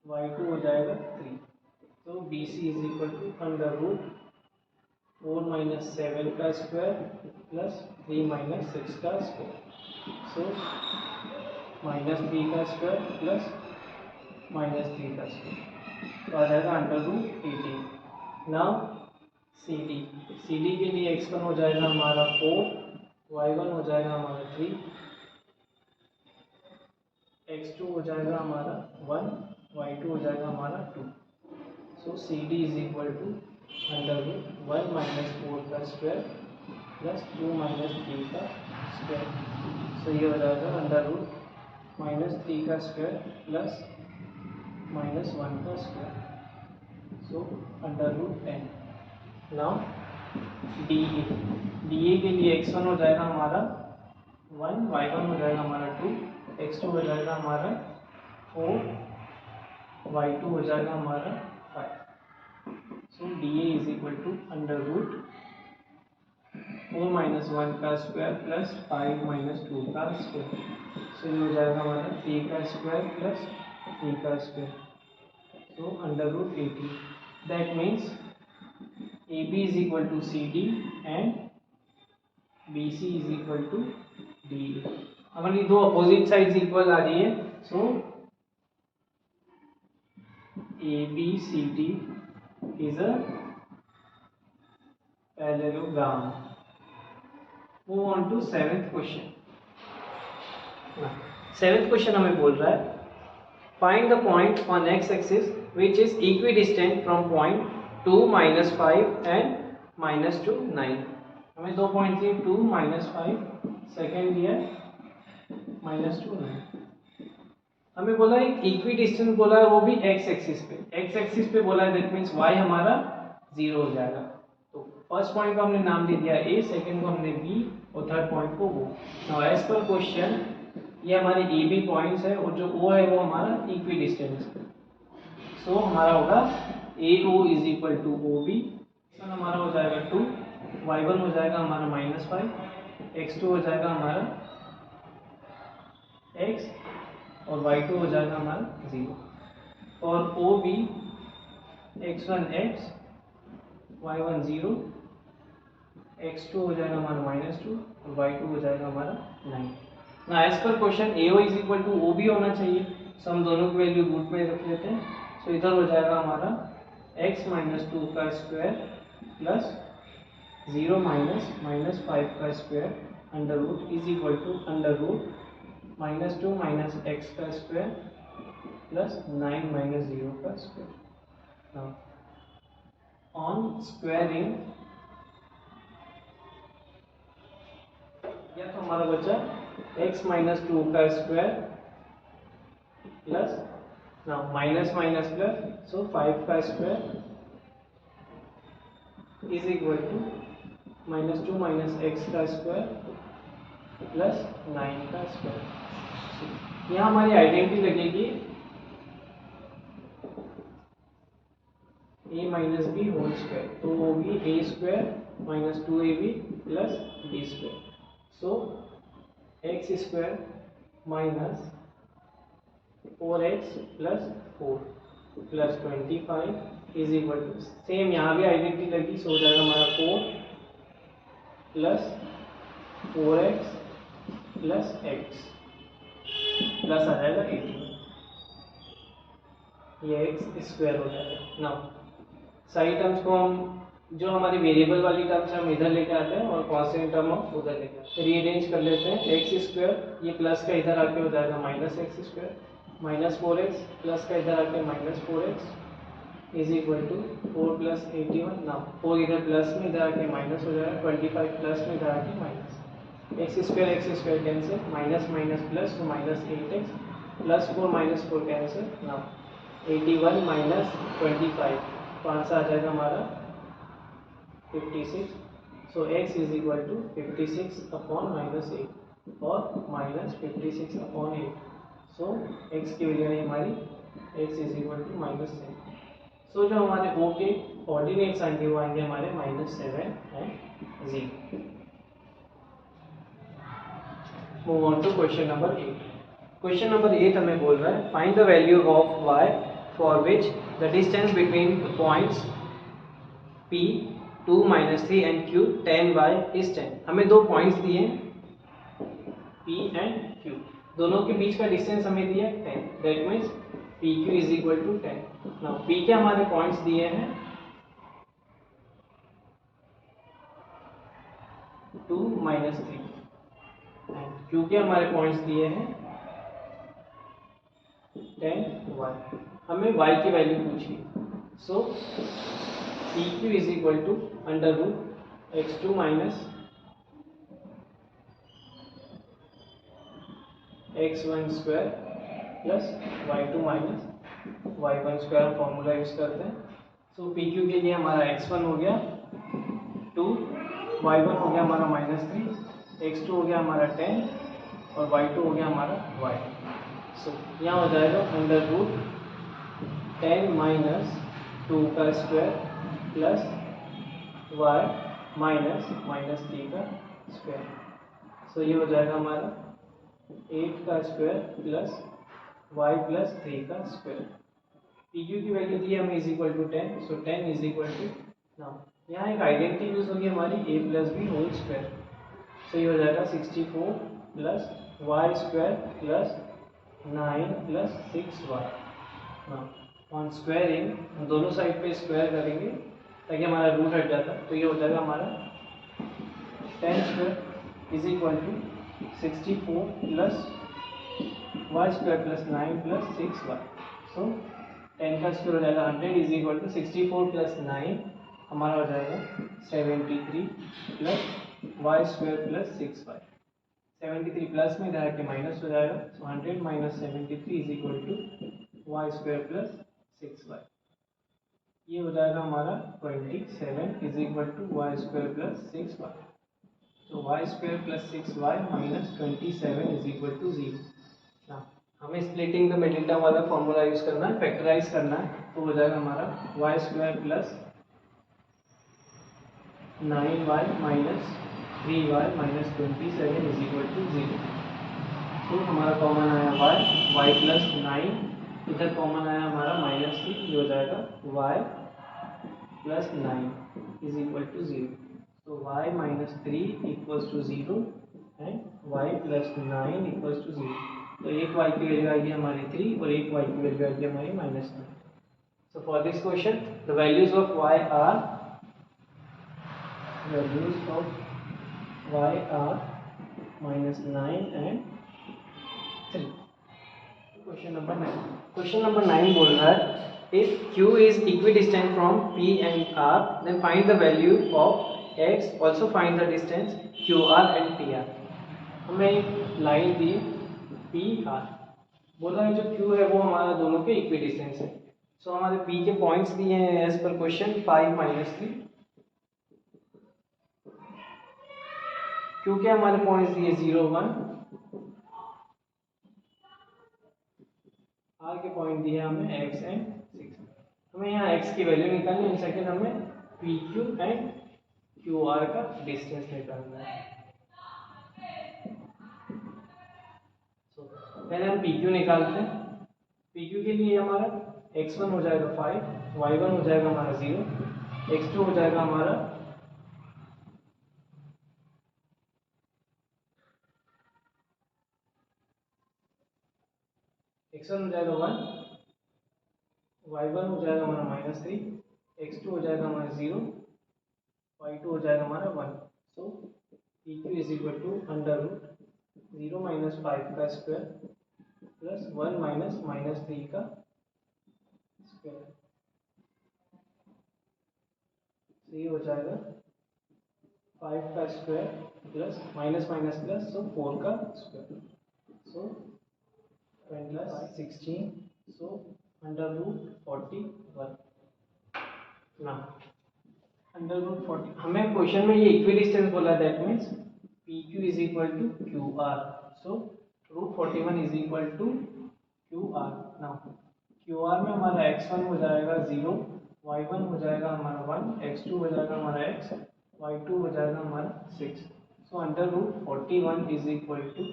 y2 हो जाएगा 3. तो BC is equal to √4 minus 7 का स्क्वायर प्लस 3 माइनस 6 का स्क्वायर. सो -3 का स्क्वायर प्लस -3 का स्क्वायर. तो आ जाएगा √18. नाउ सी डी के लिए x1 हो जाएगा हमारा 4, y1 हो जाएगा हमारा 3, x2 हो जाएगा हमारा 1, y2 हो जाएगा हमारा 2। So C D is equal to under root 1 minus 4 का स्क्वायर प्लस 2 माइनस 3 का स्क्वायर। सो ये हो जाएगा अंडर रूट माइनस 3 का स्क्वायर प्लस माइनस 1 का square. So under root 10। Now D A के लिए x1 हो जाएगा हमारा 1, y1 हो जाएगा हमारा 2, x2 हो जाएगा हमारा 4, y2 हो जाएगा हमारा 5। So D A is equal to under root 4 minus 1 का स्क्वायर प्लस 5 माइनस 2 का स्क्वायर। सो ये हो जाएगा हमारा 3 का स्क्वायर प्लस 3 का square. So under root 80। That means A B is equal to C D and B C is equal to D A. हमारी दो अपोजिट साइड्स इक्वल आ रही है। So A B C D is a parallelogram. Move on to seventh question. Seventh question हमें बोल रहा है find the point on X axis which is equidistant from point 2, -5 and -2, 9। हमें दो पॉइंट दिए 2, -5, सेकेंड दिया -2, 9। हमें बोला एक इक्विडिस्टेंट बोला है, वो भी एक्स एक्सिस पे। एक्स एक्सिस पे बोला है, दैट मीन्स वाई हमारा 0 हो जाएगा। तो फर्स्ट पॉइंट को हमने नाम दे दिया ए, सेकेंड को हमने बी और थर्ड पॉइंट को ओ। नाउ एज पर क्वेश्चन ये हमारे ए बी पॉइंट्स है और जो ओ है वो हमारा इक्विडिस्टेंस। सो हमारा होगा A O is equal to O B. हमारा हो जाएगा 2, y1 हो जाएगा हमारा -5, x2 हो जाएगा हमारा x और y2 हो जाएगा हमारा 0। और O B x1 x, y1 0, x2 हो जाएगा हमारा -2 और y2 हो जाएगा हमारा 9। ना as per question AO is equal to O B होना चाहिए। सो हम दोनों की वैल्यू रूट में रख लेते हैं। सो इधर हो जाएगा हमारा x -2 का स्क्वायर प्लस 0 -5 का square under root is equal to under root -2 - x का स्क्वायर प्लस 9 - 0 का स्क्वायर। नाउ ऑन स्क्वायरिंग या तो हमारा बचा x -2 का square plus now minus minus plus, so 5 का square is equal to -2 - x का स्क्वायर प्लस 9 का स्क्वायर। यहाँ हमारी आइडेंटिटी लगेगी a minus B whole square, तो वो होगी a square -2ab plus b square. So x square minus 4x plus 4 plus 25 is equal to, same यहाँ भी आइडेंटिटी लगी। सो हो जाएगा हमारा 4 plus 4x plus x plus आ जाएगा 18, ये x स्क्वायर हो जाएगा। नाउ सारी टर्म्स को हम जो हमारी वेरिएबल वाली टर्म्स हम इधर लेके आते हैं और कांस्टेंट टर्म हम उधर लेके आते हैं। रीअरेंज कर लेते हैं। x स्क्वायर ये प्लस का इधर आके हो जाएगा -x स्क्वायर, -4x प्लस का इधर आके -4x is equal to 4 plus 81। ना 4 इधर प्लस में, इधर आके माइनस हो जाएगा, 25 प्लस में, इधर आके minus. x square cancel, minus minus plus, तो -8x प्लस 4 - 4 कैंसिल। ना 81 - 25 तो आंसर आ जाएगा हमारा 56। So x is equal to 56 upon -8 और -56 अपॉन 8। सो x की वैल्यू है हमारी x is equal to -7। So जो हमारे O के कोऑर्डिनेट्स आएंगे वो आएंगे हमारे -7 and 0। Move on to question number 8। Question number 8 हमें बोल रहा है find the value of y for which the distance between the points P 2 - 3 and Q 10y is 10। हमें दो पॉइंट्स दिए P एंड Q, दोनों के बीच का डिस्टेंस हमें दिया 10। That means PQ is equal to 10। Now P के हमारे पॉइंट्स दिए हैं 2 माइनस 3, क्योंकि हमारे पॉइंट्स दिए हैं 10y, हमें y की वैल्यू पूछी। So P Q is equal to under root x2 minus x1 square plus y2 minus y1 square formula use करते हैं। सो पी क्यू के लिए हमारा x1 हो गया 2, y1 हो गया हमारा -3, x2 हो गया हमारा 10 और y2 हो गया हमारा y। सो यहाँ हो जाएगा अंडर रूट 10 माइनस 2 का स्क्वायर प्लस y माइनस -3 का स्क्वायर। सो ये हो जाएगा हमारा 8 का स्क्वायर प्लस y प्लस 3 का स्क्वायर। पी क्यू की वैल्यू दी है हमें is equal to 10, so 10 is equal to, now यहाँ एक आइडेंटिटी यूज होगी हमारी a plus B whole square. So ये हो जाएगा 64 plus Y square plus 9 plus 6y। On squaring हम दोनों साइड पे स्क्वायर करेंगे ताकि हमारा रूट हट जाता है। तो ये हो जाएगा हमारा 10 square is equal to 64 plus Y square plus 9 plus 6y। So 10 का स्क्वायर हो जाएगा 100 इज इक्वल टू 64 प्लस 9 हमारा हो जाएगा 73 plus Y square plus 6y। 73 plus में इधर आके माइनस हो जाएगा, so 100 minus 73 is equal to Y square plus 6y। ये हो जाएगा हमारा 27 is equal to Y square plus 6y। तो Y square plus 6y minus 27 is equal to 0। हमें स्प्लिटिंग द मिडिल टर्म वाला फॉर्मूला यूज करना है, फैक्टराइज करना है। तो हो जाएगा हमारा Y square plus 9y minus 3y minus 27 is equal to 0। तो हमारा कॉमन आया y प्लस 9, इधर कॉमन आया हमारा -3, ये हो जाएगा y plus 9 is equal to 0। तो y minus 3 equals to 0 and y plus 9 equals to 0। तो एक y की वैल्यू आएगी हमारी 3 और एक y की वैल्यू आएगी हमारी -9। So for this question the values of y are values of y are -9 and 3। Question number 9, question number 9 बोल रहा है if q is equidistant from p and r then find the value of x, also find the distance qr and pr। हमें एक line दी pr, बोला है जो q है वो हमारा दोनों के इक्विडिस्टेंस है। सो हमारे p के पॉइंट्स दिए हैं एज पर क्वेश्चन 5 -3, क्योंकि हमारे पॉइंट्स दिए 0 1, r के पॉइंट दिए हमें x एंड 6। हमें यहाँ x की वैल्यू निकालनी है, सेकंड हमें P Q and Q are का डिस्टेंस निकालना है। पहले हम पी क्यू निकालते हैं। पी क्यू के लिए हमारा x1 हो जाएगा 5, y1 हो जाएगा हमारा 0, x2 हो जाएगा हमारा x1 हो जाएगा 1, y1 हो जाएगा हमारा -3, x2 हो जाएगा हमारा 0, y2 हो जाएगा हमारा 1। So P Q is equal to under root 0 minus 5 का स्क्वायर प्लस 1 माइनस -3 का स्क्वायर। तो ये हो जाएगा 5 का square plus minus minus plus, so 4 का square. So 16, so under root 41। ना अंडर रूट 40, हमें क्वेश्चन में ये इक्विडिस्टेंस बोला, that means P Q is equal to Q R. So root 41 is equal to Q R. Now Q R में हमारा x1 हो जाएगा 0, y1 हो जाएगा हमारा 1, x2 हो जाएगा हमारा x, y2 हो जाएगा हमारा 6। So under root 41 is equal to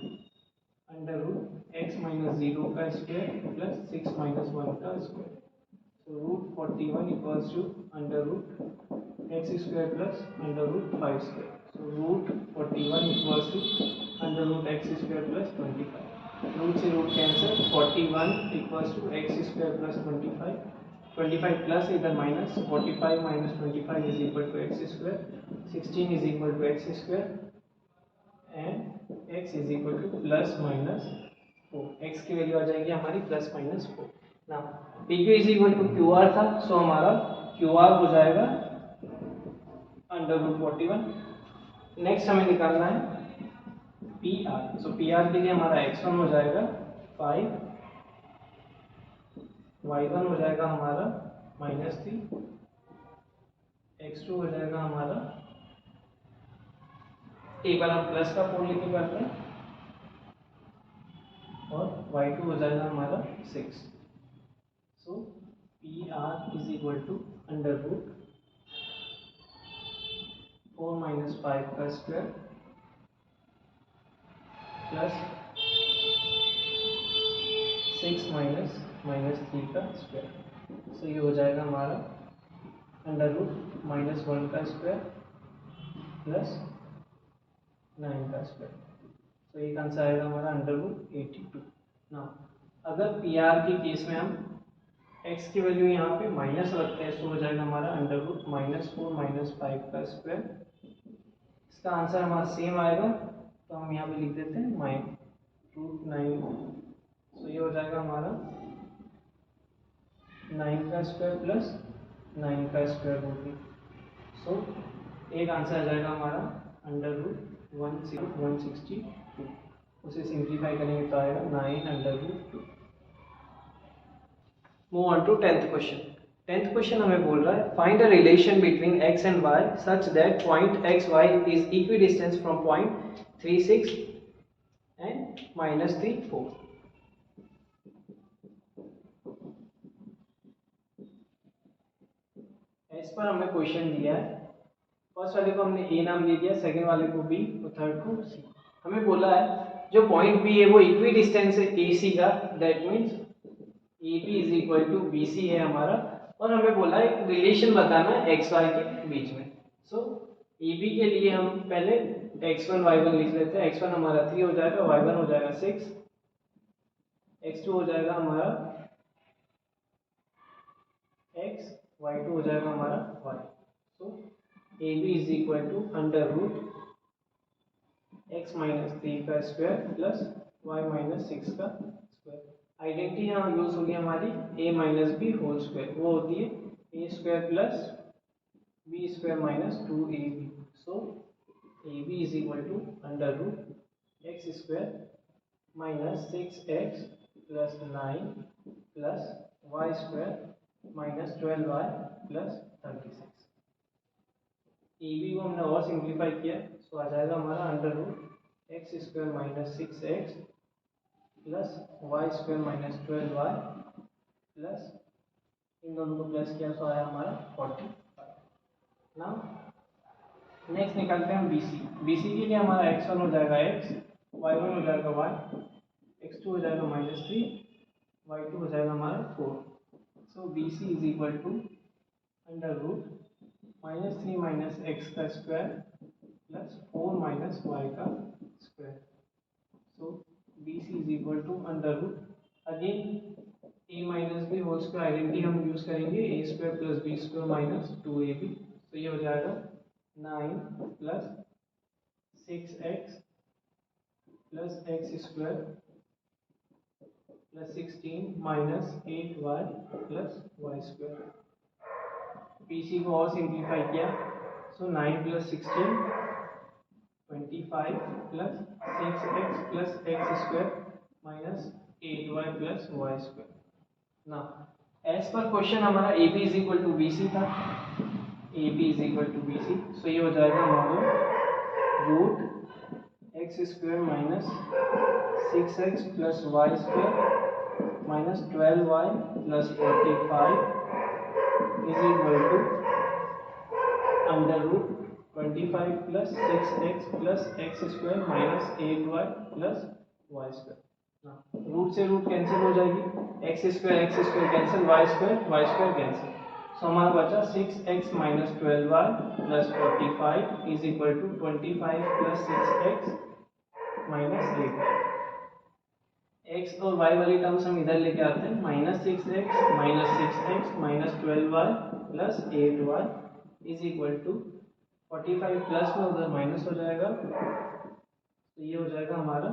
under root x minus 0 का स्क्वायर प्लस 6 माइनस 1 का square. So root 41 equals to under root x square plus under root 5 square. So root 41 equals to under root x square plus 25। Root से root cancel, 41 equals to x square plus 25 plus इधर minus 45 minus 25 is equal to x square, 16 is equal to x square and x is equal to plus minus 4, x की वैल्यू आ जाएगी हमारी plus minus 4। ना P Q is equal to Q R था, so हमारा Q R हो जाएगा √41। नेक्स्ट हमें निकालना है P R, so P are के लिए हमारा x1 हो जाएगा 5, y1 हो जाएगा हमारा -3, x2 हो जाएगा हमारा, एक बार हम प्लस का 4 लेके करते हैं, और y2 हो जाएगा हमारा 6। So P R is equal to √4 - 5 का स्क्वायर प्लस 6 -3 का स्क्वायर। सो ये हो जाएगा हमारा √-1 का स्क्वायर प्लस 9 का स्क्वायर। तो एक आंसर आएगा हमारा √82। ना अगर पी आर के केस में हम x की वैल्यू यहाँ पे माइनस रखते हैं, तो हो जाएगा हमारा √-4 - 5 का स्क्वायर। इसका आंसर हमारा सेम आएगा, तो हम यहाँ पे लिख देते हैं -√9। तो ये हो जाएगा हमारा 9 का स्क्वायर प्लस 9 का स्क्वायर रूट। सो एक आंसर आ जाएगा हमारा √162। उसे सिंप्लीफाई करेंगे तो आएगा 9√2। Move on to 10th question. 10th question हमें बोल रहा है find a relation between x and y such that point X Y is equidistance from point 36 and -3 4। इस पर हमें क्वेश्चन दिया है, फर्स्ट वाले को हमने ए नाम दे दिया, सेकंड वाले को बी और थर्ड को सी। हमें बोला है जो पॉइंट बी है वो इक्वी डिस्टेंस है ए सी का, that means A B is equal to B C है हमारा, और हमें बोला है एक रिलेशन बताना है एक्स वाई के बीच में। सो ए बी के लिए हम पहले x1 y1 लिख लेते हैं। x1 हमारा 3 हो जाएगा, y1 हो जाएगा 6, x2 हो जाएगा हमारा x, y2 हो जाएगा हमारा y। So A B is equal to √x - 3 का स्क्वायर प्लस y - 6 का स्क्वायर। आइडेंटिटी यहाँ यूज होगी हमारी a - b होल स्क्वायर, वो होती है a square plus b square - 2ab। So ab is equal to √x square -6x plus 9 plus y square -12y plus 36। AB को हमने और सिंप्लीफाई किया, सो आ जाएगा हमारा √x square -6x plus y square -12y plus इन दोनों को प्लस किया, सो आया हमारा 45। ना नेक्स्ट निकालते हैं हम BC। BC के लिए हमारा x1 हो जाएगा x, y1 हो जाएगा y, x2 हो जाएगा -3, y2 हो जाएगा हमारा 4। So BC is equal to √-3 - x का स्क्वायर प्लस 4 - y का square. So BC is equal to again a - b whole square, identity हम यूज करेंगे a square plus b square -2ab। तो ये हो जाएगा 9 plus 6x plus x square plus 16 -8y plus y square. P C और simplify किया, so 9 plus 16 25 plus 6x plus x square -8y plus y square. ना as per question हमारा A B is equal to B C था, A B is equal to B C. So ये हो जाएगा हमारा √x square -6x plus y square -12y plus 45 is equal to √25 plus 6x plus x square -8y plus y square. Root से root cancel हो जाएगी, x square cancel, y square cancel. So हमारा बचा 6x - 12y plus 45 is equal to 25 plus 6x -8। x और y वाली terms हम इधर लेके आते हैं, -6x -12y plus 8y is equal to 45 plus में उधर माइनस हो जाएगा, तो ये हो जाएगा हमारा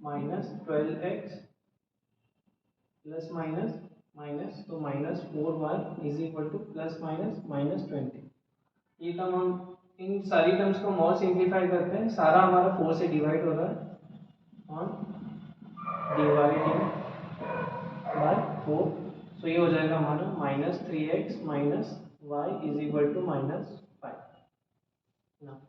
-12x प्लस माइनस माइनस, तो -4y is equal to plus minus -20। ये टर्म हम इन सारी टर्म्स को हम और सिंप्लीफाई करते हैं, सारा हमारा 4 से डिवाइड हो रहा है ऑन डिवाइडिंग बाय 4। सो ये हो जाएगा हमारा -3x minus Y is equal to -5 ना।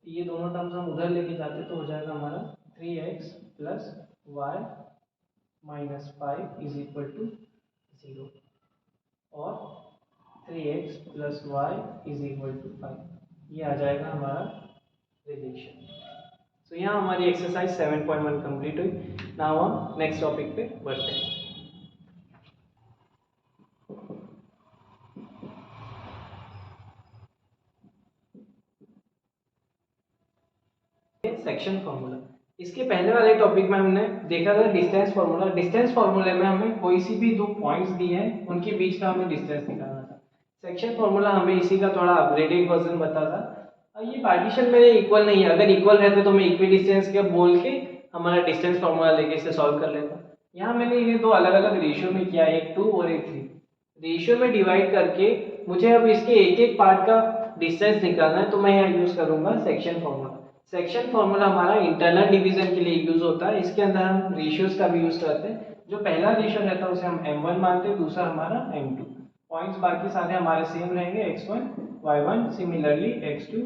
ये दोनों टर्म्स हम उधर लेके जाते तो हो जाएगा हमारा 3x plus Y minus 5 is equal to 0 और 3x plus Y is equal to 5। ये आ जाएगा हमारा रिलेशन। तो यहाँ हमारी एक्सरसाइज 7.1 कंप्लीट हुई। नाउ हम नेक्स्ट टॉपिक पे बढ़ते हैं। Section formula. इसके पहले वाले टॉपिक में हमने देखा था डिस्टेंस फॉर्मूला। डिस्टेंस फॉर्मूले में हमें कोई सी भी दो पॉइंट्स दिए हैं, उनके बीच का हमें डिस्टेंस निकालना था। सेक्शन फॉर्मूला हमें इसी का थोड़ा अपग्रेडेड वर्जन बताता। और ये पार्टीशन मेरे इक्वल नहीं है, अगर इक्वल रहते तो मैं इक्वी डिस्टेंस के बोल के हमारा डिस्टेंस फॉर्मूला लेके इसे सॉल्व कर लेता। यहाँ मैंने ये दो अलग अलग रेशियो में किया, एक 2 और एक 3। रेशियो में डिवाइड करके मुझे अब इसके एक एक पार्ट का डिस्टेंस निकालना है, तो मैं यहाँ यूज करूंगा सेक्शन फॉर्मूला। सेक्शन फॉर्मूला हमारा इंटरनल डिवीजन के लिए यूज होता है। इसके अंदर हम रेशियोज का भी यूज करते हैं। जो पहला रेशियो रहता है उसे हम m1 मानते हैं, दूसरा हमारा m2। पॉइंट्स बाकी सारे हमारे सेम रहेंगे, x1 y1 similarly x2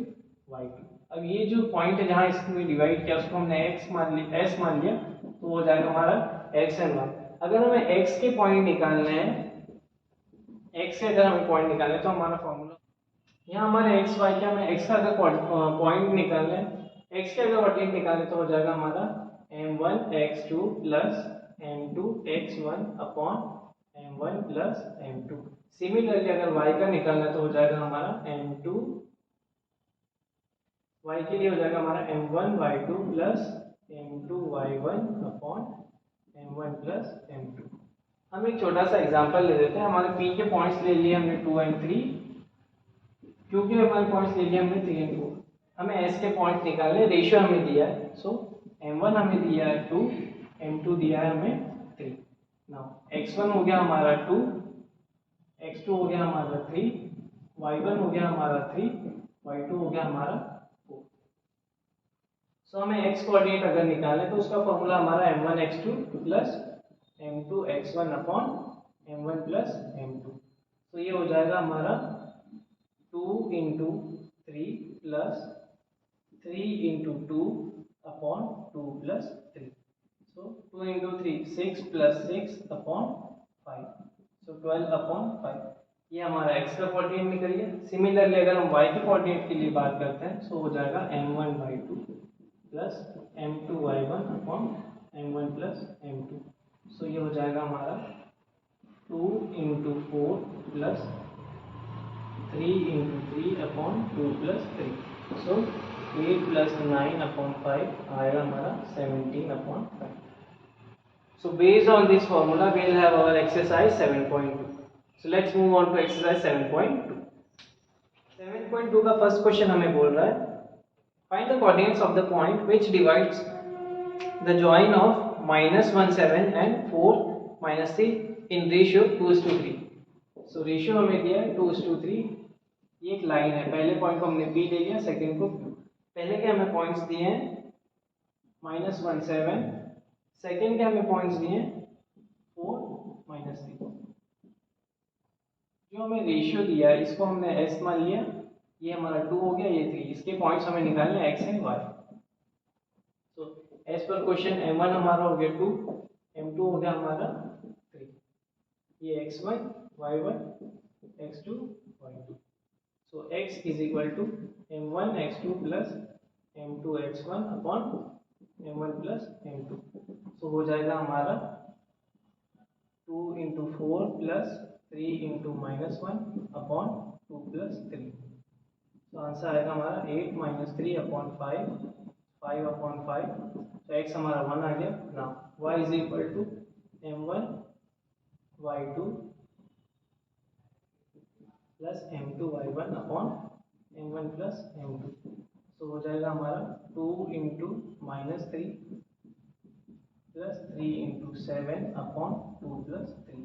y2। अब ये जो पॉइंट है जहाँ इसमें डिवाइड किया उसको हमने x मान लिया, s मान लिया, तो हो जाएगा हमारा x एंड y। अगर हमें x के पॉइंट निकालने हैं, x से अगर हमें पॉइंट निकालने तो हमारा फॉर्मूला यहाँ हमारे x y के हमें x का अगर पॉइंट निकालना है, x के अगर कोऑर्डिनेट निकालें तो हो जाएगा हमारा m1 x2 plus m2 x1 upon m1 plus m2। Similarly अगर y का निकालना तो हो जाएगा हमारा m2, y के लिए हो जाएगा हमारा m1 y2 plus m2 y1 upon m1 plus m2। हम एक छोटा सा एग्जांपल ले लेते हैं। हमारे p के पॉइंट्स ले लिए हमने 2 एंड 3, क्योंकि हमारे पॉइंट्स ले लिए हमने 3 एंड 4। हमें s के पॉइंट्स निकालने, रेशियो हमें दिया है, सो m1 हमें दिया है 2, m2 दिया है हमें 3। नाउ x1 हो गया हमारा 2, x2 हो गया हमारा 3, y1 हो गया हमारा 3, y2 हो गया हमारा 4। सो हमें x कोऑर्डिनेट अगर निकालें तो उसका फॉर्मूला हमारा m1 x2 plus m2 x1 upon m1 plus m2। तो ये हो जाएगा हमारा 2 into 3 plus 3 into 2 upon 2 plus 3। सो 2 इंटू 3 6 प्लस 6 अपॉन 5, सो 12 अपॉन 5। ये हमारा x का कोऑर्डिनेट निकल गया। सिमिलरली अगर हम y के कोऑर्डिनेट के लिए बात करते हैं तो हो जाएगा m1 y2 plus m2 y1 upon m1 plus m2। सो ये हो जाएगा हमारा 2 into 4 plus 3 into 3 upon 2 plus 3। सो 8 प्लस 9 अपॉन 5 आएगा हमारा 17 upon 5। So based on this formula we will have our exercise 7.2. So let's move on to exercise 7.2. 7.2 का first question हमें बोल रहा है find the coordinates of the point which divides the join of -17 and 4 -3 in ratio 2:3। So ratio हमें दिया है 2:3। ये एक लाइन है, पहले पॉइंट को हमने P ले लिया, सेकंड को Q। पहले के हमें पॉइंट्स दिए हैं -17, सेकंड के हमें पॉइंट्स दिए हैं 4 -3। जो हमें रेशियो दिया है इसको हमने S मान लिया, ये हमारा 2 हो गया, ये 3। इसके पॉइंट्स हमें निकालने हैं x एंड y। तो एज पर क्वेश्चन m1 हमारा हो गया 2, m2 हो गया हमारा 3, ये x1 y1 x2 y2। So x is equal to m1 x2 plus m2 x1 upon m1 plus m2। So हो जाएगा हमारा 2 into 4 plus 3 into -1 upon 2 plus 3। तो आंसर आएगा हमारा 8 minus 3 upon 5, 5 upon 5। तो x हमारा 1 आ गया ना। y is equal to m1 y2 plus m2 y1 upon m1 plus m2। तो हो जाएगा हमारा 2 into -3 plus 3 into 7 upon 2 plus 3,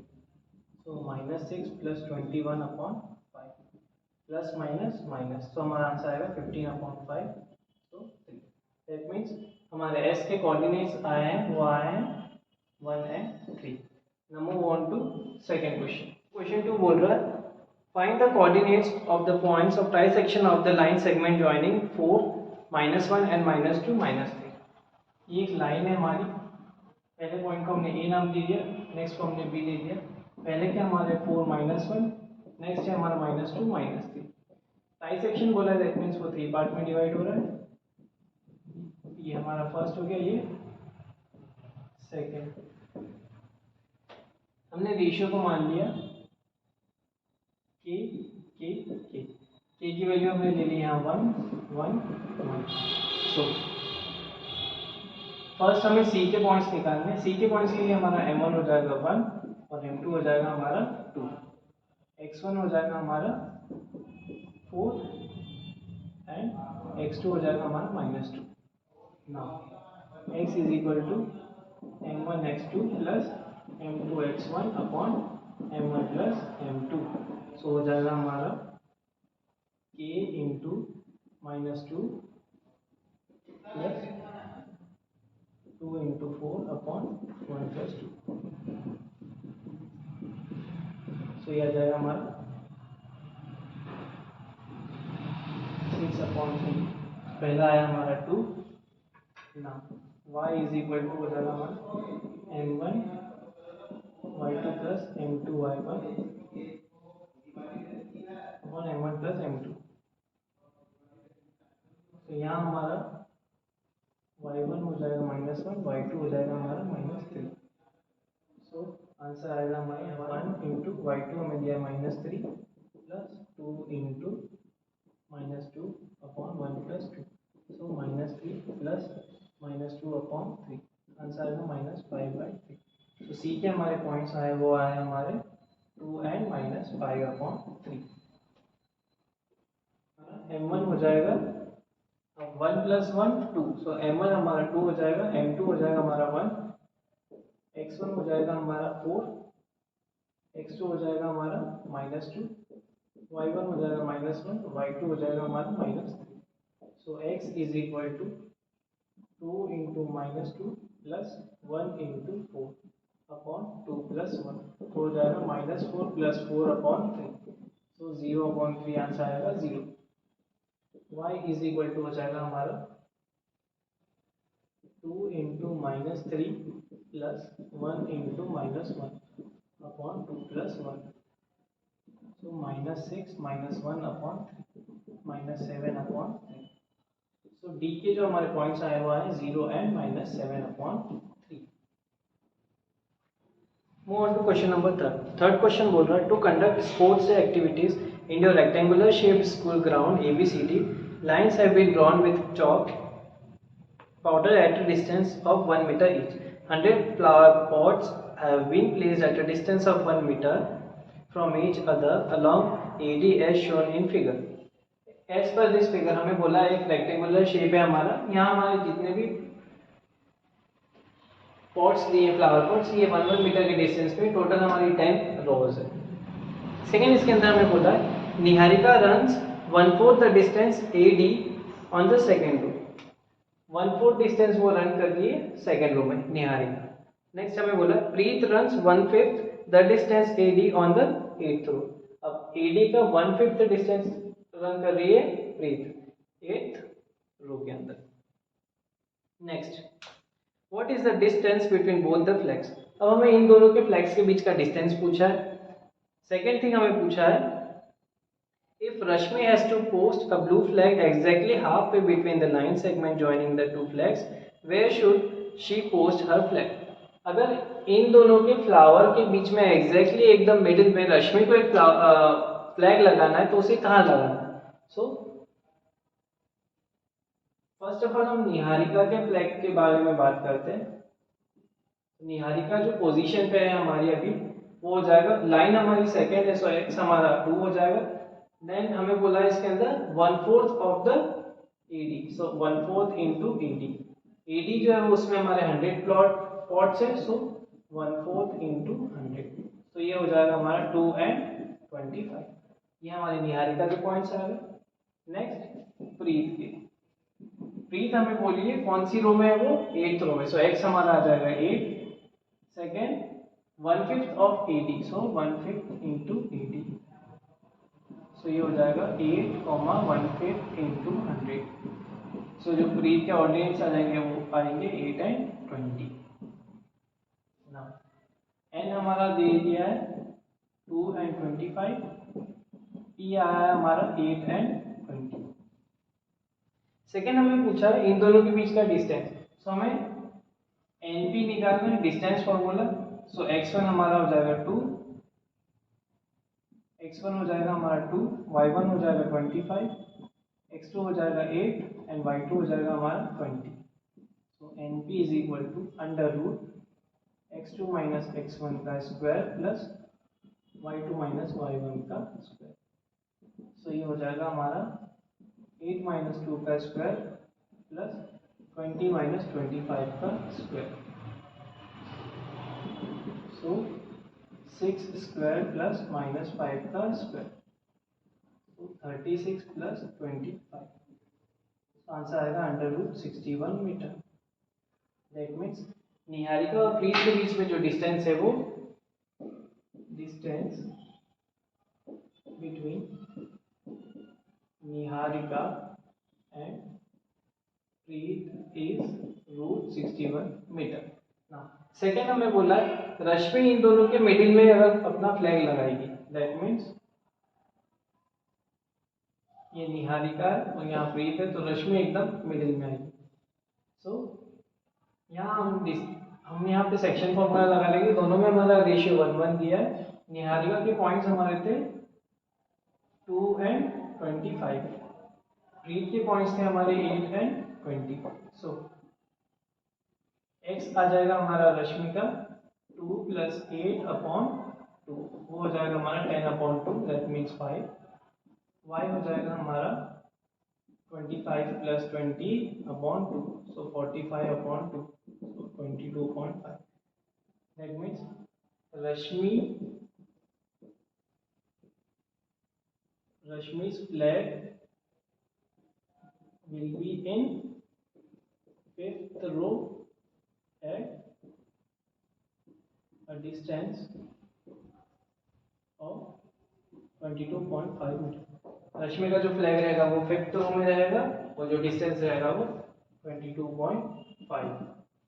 तो -6 plus 21 upon 5 plus minus minus, तो हमारा आंसर आएगा 15 अपॉन 5, तो 3। दैट मीन्स हमारे s के कोऑर्डिनेट्स आए हैं, वो आए हैं 1 and 3। Now move on to second question. Question 2 बोल रहा है find the coordinates of the points of trisection of the line segment joining 4, -1 and -2 -3। ये एक लाइन है हमारी, पहले पॉइंट को हमने ए नाम दे दिया, नेक्स्ट को हमने बी दे दिया। पहले के हमारे 4 -1, नेक्स्ट है हमारा -2 -3। ट्राइसेक्शन बोला है, दैट मीन्स वो 3 पार्ट में डिवाइड हो रहा है। ये हमारा फर्स्ट हो गया, ये सेकंड। हमने रेशियो को मान लिया के के के के की वैल्यू हमने ले ली यहाँ 1 1 1। सो फर्स्ट हमें सी के पॉइंट्स निकालने हैं। सी के पॉइंट्स के लिए हमारा m1 हो जाएगा 1 और m2 हो जाएगा हमारा 2, x1 हो जाएगा हमारा 4 एंड x2 हो जाएगा हमारा -2। Now x is equal to m1 x2 plus m2 x1 upon m1 plus m2। So हो जाएगा हमारा k into -2 plus 2 into 4 upon 1 plus 2। So ये आ जाएगा हमारा 6 अपॉन 3। पहला आया हमारा 2। ना y इज इक्वल टू हो जाएगा हमारा m1 y2 plus m2 y1 upon m1 plus m2। तो यहाँ हमारा y1 हो जाएगा -1, y2 हो जाएगा हमारा -3। सो आंसर आएगा हमारा 1 इंटू y2 हमें दिया -3 प्लस 2 इंटू -2 अपॉन 1 प्लस 2। सो -3 प्लस -2 अपॉन 3, आंसर आएगा -5/3। तो सी के हमारे पॉइंट्स आए, वो आए हमारे 2 एंड -5/3। m1 हो जाएगा 1 प्लस 1 2, सो m1 हमारा 2 हो जाएगा, m2 हो जाएगा हमारा 1, x1 हो जाएगा हमारा 4, x2 हो जाएगा हमारा -2, y1 हो जाएगा -1, y2 हो जाएगा हमारा -3। So x is equal to 2 into -2 plus 1 into 4 upon 2 plus 1, तो हो जाएगा -4 प्लस 4 अपॉन 3। सो 0/3 आंसर आएगा 0। y इज इक्वल टू हो जाएगा हमारा 2 into -3 plus 1 into -1 upon 2 plus 1। So -6 -1 upon 3 -7/3। So D के जो हमारे पॉइंट्स आए हुआ है 0 and -7/3। Move on to question number third question बोल रहा है to conduct sports activities in your rectangular shaped school ground ABCD lines have been drawn with chalk powder at a distance of 1 meter each. 100 flower pots have been placed at a distance of 1 meter from each other along AD as shown in figure. As per this figure हमें बोला एक rectangular shape है हमारा, यहाँ हमारे जितने भी pots दिए फ्लावर पॉट्स, ये 1 मीटर के डिस्टेंस पे टोटल हमारी 10 रोज है। सेकेंड इसके अंदर हमें बोला है Niharika runs 1/4 the distance AD on the second row. 1/4 distance वो रन कर रही है सेकेंड रो में निहारिका। नेक्स्ट हमें बोला Preet runs 1/5 the distance AD on the 8th row. अब AD का 1/5 डिस्टेंस रन कर रही है प्रीत 8th रो के अंदर। Next what is the distance between both the flags. अब हमें इन दोनों के फ्लैग्स के बीच का डिस्टेंस पूछा है। सेकेंड थिंग हमें पूछा है if Rashmi has to post a blue flag exactly halfway between the line segment joining the two flags, where should she post her flag? अगर इन दोनों के फ्लावर के बीच में एग्जैक्टली एकदम मिडिल में रश्मि को एक फ्लैग लगाना है तो उसे कहाँ लगाना है। सो फर्स्ट ऑफ ऑल हम निहारिका के फ्लैग के बारे में बात करते हैं। निहारिका जो पोजीशन पे है हमारी अभी वो हो जाएगा, लाइन हमारी सेकेंड है, सो एक्स हमारा 2 हो जाएगा। देन हमें बोला है इसके अंदर 1/4 of the AD, so 1/4 into AD। AD जो है वो उसमें हमारे 100 पॉट्स है, सो 1/4 इंटू 100, तो ये हो जाएगा हमारा 2 and 25। ये हमारी निहारिका के पॉइंट्स आ गए। नेक्स्ट प्रीत के। प्रीत हमें बोलिए कौन सी रो में है, वो 8th रो में, सो x हमारा आ जाएगा 8। सेकेंड 1/5 ऑफ 80, सो 1/5 इंटू 80, सो ये हो जाएगा 8, 1/5 इंटू 100। सो जो प्रीत के ऑर्डिनेट्स आ जाएंगे वो आएंगे 8 and 20। ना n हमारा दे दिया है 2 and 25, p आया है हमारा 8 and 20। सेकेंड हमें पूछा है इन दोनों के बीच का डिस्टेंस, सो हमें एनपी निकालना है, डिस्टेंस फॉर्मूला। सो x1 हमारा हो जाएगा 2, x1 हो जाएगा हमारा 2, y1 हो जाएगा 25, x2 हो जाएगा 8 एंड y2 हो जाएगा हमारा 20। So NP is equal to under root x2 minus x1 का square plus y2 minus y1 का स्क्वायर। सो ये हो जाएगा हमारा 8 माइनस 2 का स्क्वायर प्लस 20 माइनस 25 का square. So 6 square plus minus 5 का स्क्वायर, तो 36 प्लस 25, आंसर आएगा under root 61 meter. That means Niharika और प्रीत के बीच में जो डिस्टेंस है वो distance between Niharika and Preet is root 61 meter. Second हमें बोला है रश्मि इन दोनों के मिडिल में अगर अपना फ्लैग लगाएगी, दैट मीन्स ये निहारिका है और यहाँ प्रीत है, तो रश्मि एकदम मिडिल में आएगी। सो यहाँ हम यहाँ पे सेक्शन फॉर्मूला लगा लेंगे, दोनों में हमारा रेशियो 1:1 दिया है। निहारिका के पॉइंट्स हमारे थे 2 and 25, प्रीत के पॉइंट्स थे हमारे 8 and 20। सो x आ जाएगा हमारा रश्मि का 2 प्लस 8 अपॉन 2, वो हो जाएगा हमारा 10/2, दैट मीन्स 5। y हो जाएगा हमारा 25 plus 20/2, so 45/2, so 22.5। That means Rashmi's flag will be in 5th row at a distance of 22.5 metre. Rashmi का जो फ्लैग रहेगा वो 5th रो में रहेगा और जो डिस्टेंस रहेगा वो 22.5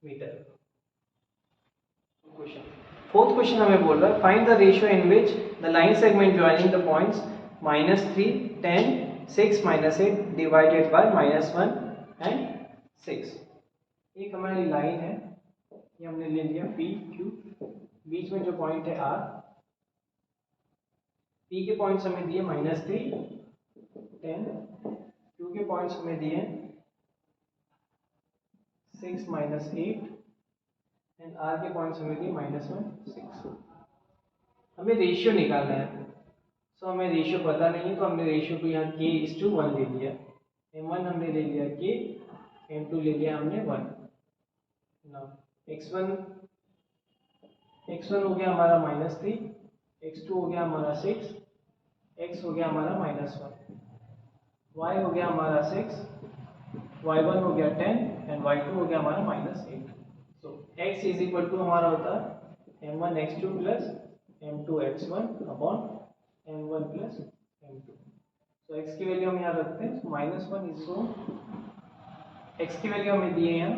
मीटर। क्वेश्चन फोर्थ क्वेश्चन हमें बोल रहा है find the ratio in which the line segment joining the points -3, 10, 6, -8 divided by -1 and 6। एक हमारी लाइन है, ये हमने ले लिया पी क्यू, बीच में जो पॉइंट है आर, पी के पॉइंट्स हमें दिए -3, 10, क्यू के पॉइंट्स हमें दिए 6, -8 एंड आर के पॉइंट्स हमें दिए -1, 6। हमें रेशियो निकालना है, सो हमें रेशियो पता नहीं है, तो हमने रेशियो को यहाँ k:1 ले लिया। m1 हमने ले लिया k, m2 ले लिया हमने 1। x1 हो गया हमारा -3, x2 हो गया हमारा 6, x हो गया हमारा -1, y हो गया हमारा 6, y1 हो गया 10 एंड y2 हो गया हमारा -8। So x is equal to हमारा होता है m1 x2 plus m2 x1 upon m1 plus m2। तो x की वैल्यू हम यहाँ रखते हैं, -1 इज सो x की वैल्यू हमें दिए यहाँ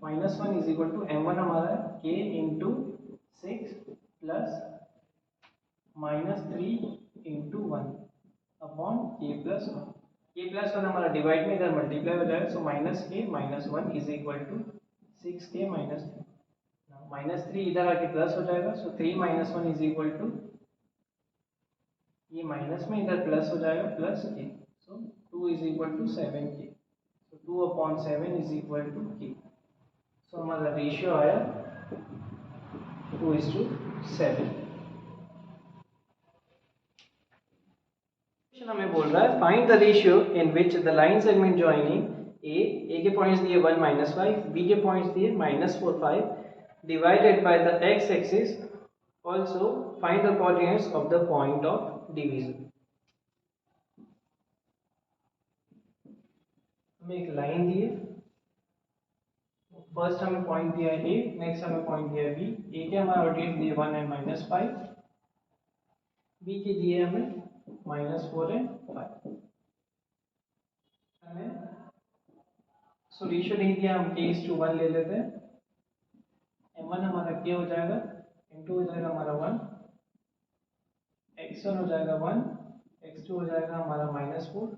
-1 इज इक्वल टू m1 हमारा k into 6 plus -3 into 1 upon k plus 1। k plus 1 हमारा डिवाइड में इधर मल्टीप्लाई हो जाएगा, सो -k-1 is equal to 6k -3 इधर आके प्लस हो जाएगा, सो 3 - 1 इज इक्वल टू ये माइनस में इधर प्लस हो जाएगा plus k, so 2 is equal to 7k, so 2/7 is equal to k। So हमारा रेशियो आया 2:7। हमें बोल रहा है find the ratio in which the line segment joining A के पॉइंट्स दिए 1 -5, बी के पॉइंट्स दिए -4 5 divided by the x axis, also find the coordinates of the point of division. हमें एक लाइन दी है, फर्स्ट हमें पॉइंट दिया है ए, नेक्स्ट हमें पॉइंट दिया है बी। ए के हमारे ऑर्डिनेट्स दिए 1 एंड -5, बी के दिए हमें -4 एंड 5। हमें सो रेशियो नहीं दिया, हम k:1 ले लेते हैं। m1 हमारा k हो जाएगा, m2 हो जाएगा हमारा 1, x1 हो जाएगा 1, x2 हो जाएगा हमारा -4,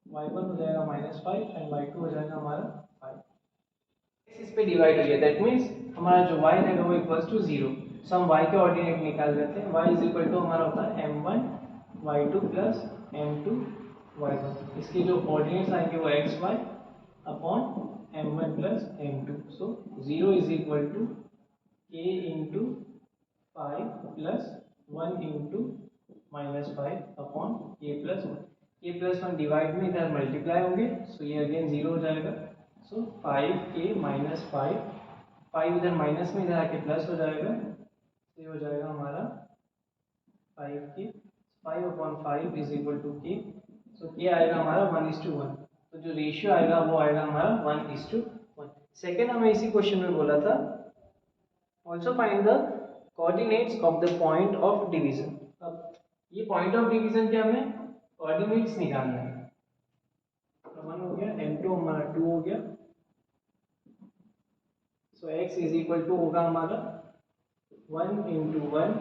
y1 हो जाएगा -5 एंड y2 हो जाएगा हमारा 5। x इस पे डिवाइड हो गया, दैट मींस हमारा जो y रहेगा वो इक्वल्स टू 0। सो हम y के ऑर्डिनेट निकाल देते हैं। y इज इक्वल टू हमारा होता है m1 y2 plus m2 y1। इसके जो ऑर्डिनेट्स आएंगे वो xy upon m1 plus m2। So 0 is equal to k into 5 plus 1 into -5 upon k plus 1। k plus 1 divide में इधर मल्टीप्लाई होंगे, सो ये अगेन 0 हो जाएगा। सो 5k -5, 5 इधर माइनस में इधर आके प्लस हो जाएगा, तो ये हो जाएगा हमारा 5k, 5 upon 5 is equal to k। So k आएगा हमारा 1:1, तो जो रेशियो आएगा वो आएगा हमारा 1:1। सेकेंड हमें इसी क्वेश्चन में बोला था also find the coordinates of the point of division. अब ये पॉइंट ऑफ डिवीजन के हमें कोऑर्डिनेट्स निकालना है। 1 हो गया, m2 हमारा 2 हो गया, so x is equal to होगा हमारा 1 into 1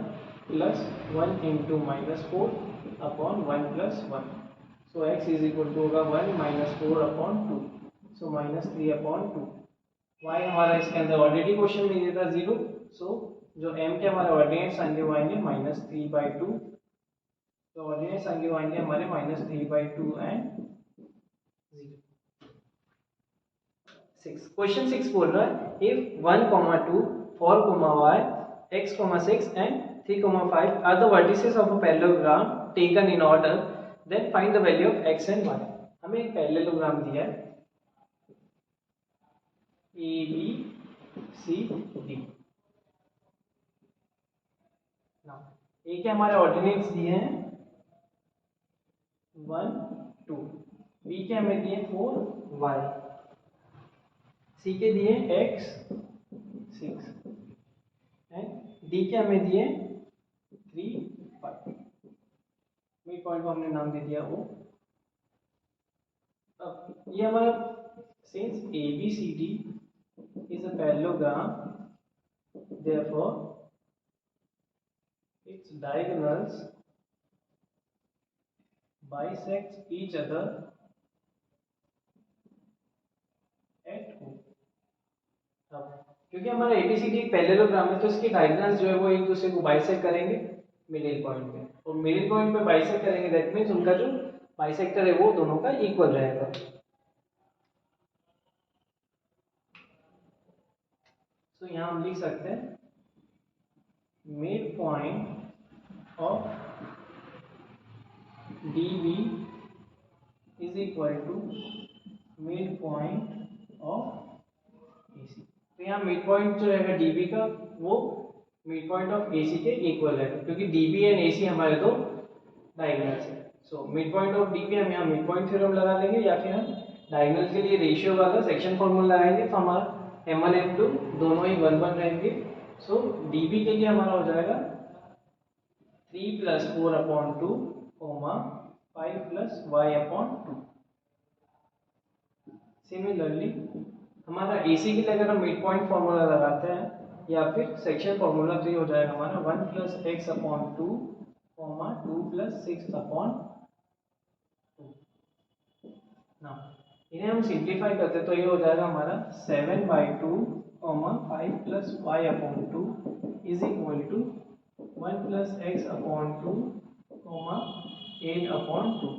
plus 1 into -4 upon 1 plus 1। So x is equal to होगा 1 -4 अपॉन 2, सो -3 अपॉन 2। y हमारा इसके अंदर ऑलरेडी क्वेश्चन में दिया था 0, सो जो m के हमारे ऑर्डिनेट्स आएंगे वो आएंगे -3/2, तो ऑर्डिनेट्स आएंगे वो आएंगे हमारे -3/2 एंड 0। 6 क्वेश्चन 6 बोल रहा है if 1, 2, 4, y, x, 6 and 3, 5 are the vertices of a parallelogram taken in order, then find the value of x and y। हमें एक पैरेललोग्राम दिया है ए बी सी डी। ए के हमारे ऑर्डिनेट्स दिए हैं 1 2, बी के हमें दिए 4 y, सी के दिए x 6 एंड डी के हमें दिए 3 5। मिड पॉइंट को हमने नाम दे दिया वो। अब ये हमारा since A B C D is a parallelogram, therefore its diagonals bisect each other at O। अब क्योंकि हमारा एबीसीडी एक पैरेललोग्राम है तो इसके डायगोनल्स जो है वो एक दूसरे को बाइसेक्ट करेंगे मिडिल पॉइंट पे, और मिडिल पॉइंट पे बाइसेक्ट करेंगे, दैट मींस उनका जो बाइसेक्टर है वो दोनों का इक्वल रहेगा। तो यहाँ हम लिख सकते हैं mid point of DB is equal to mid point of AC। तो यहाँ मिड पॉइंट जो रहेगा DB का वो मिड पॉइंट ऑफ AC के इक्वल रहेगा, क्योंकि DB एंड AC हमारे दो डायगोनल्स है। So mid point of DB हम यहाँ मिड पॉइंट थ्योरम लगा लेंगे, या फिर हम डायगोनल के लिए रेशियो वाला सेक्शन फॉर्मूला लगाएंगे, तो हमारा m1 m2 दोनों ही 1 1 रहेंगे। सो DB के लिए हमारा हो जाएगा 3 + 4 अपॉन 2, 5 + y अपॉन 2। सिमिलरली हमारा AC के लिए अगर हम मिड पॉइंट फॉर्मूला लगाते हैं या फिर सेक्शन फॉर्मूला, तो ये हो जाएगा हमारा 1 + x अपॉन 2, 2 + 6 अपॉन 2। ना इन्हें हम सिंप्लीफाई करते तो ये हो जाएगा हमारा 7/2, 5 + y upon 2 is equal to 1 + x upon 2, 8 upon 2।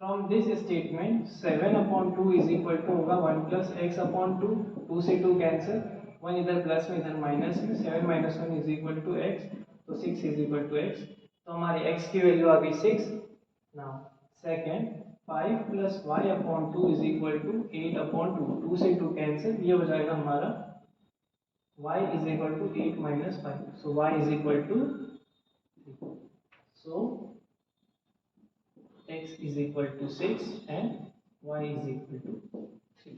From this statement 7 upon 2 is equal to होगा 1 + x अपॉन 2, 2 से 2 कैंसिल, 1 इधर प्लस में इधर माइनस में, 7 - 1 इज इक्वल टू x, तो 6 इज इक्वल टू x। तो हमारी x की वैल्यू आ गई 6। Now second 5 plus y upon 2 is equal to 8 upon 2, 2 से 2 कैंसिल, ये हो जाएगा हमारा y is equal to 8 minus 5, so y is equal to, so x is equal to 6 and y is equal to 3.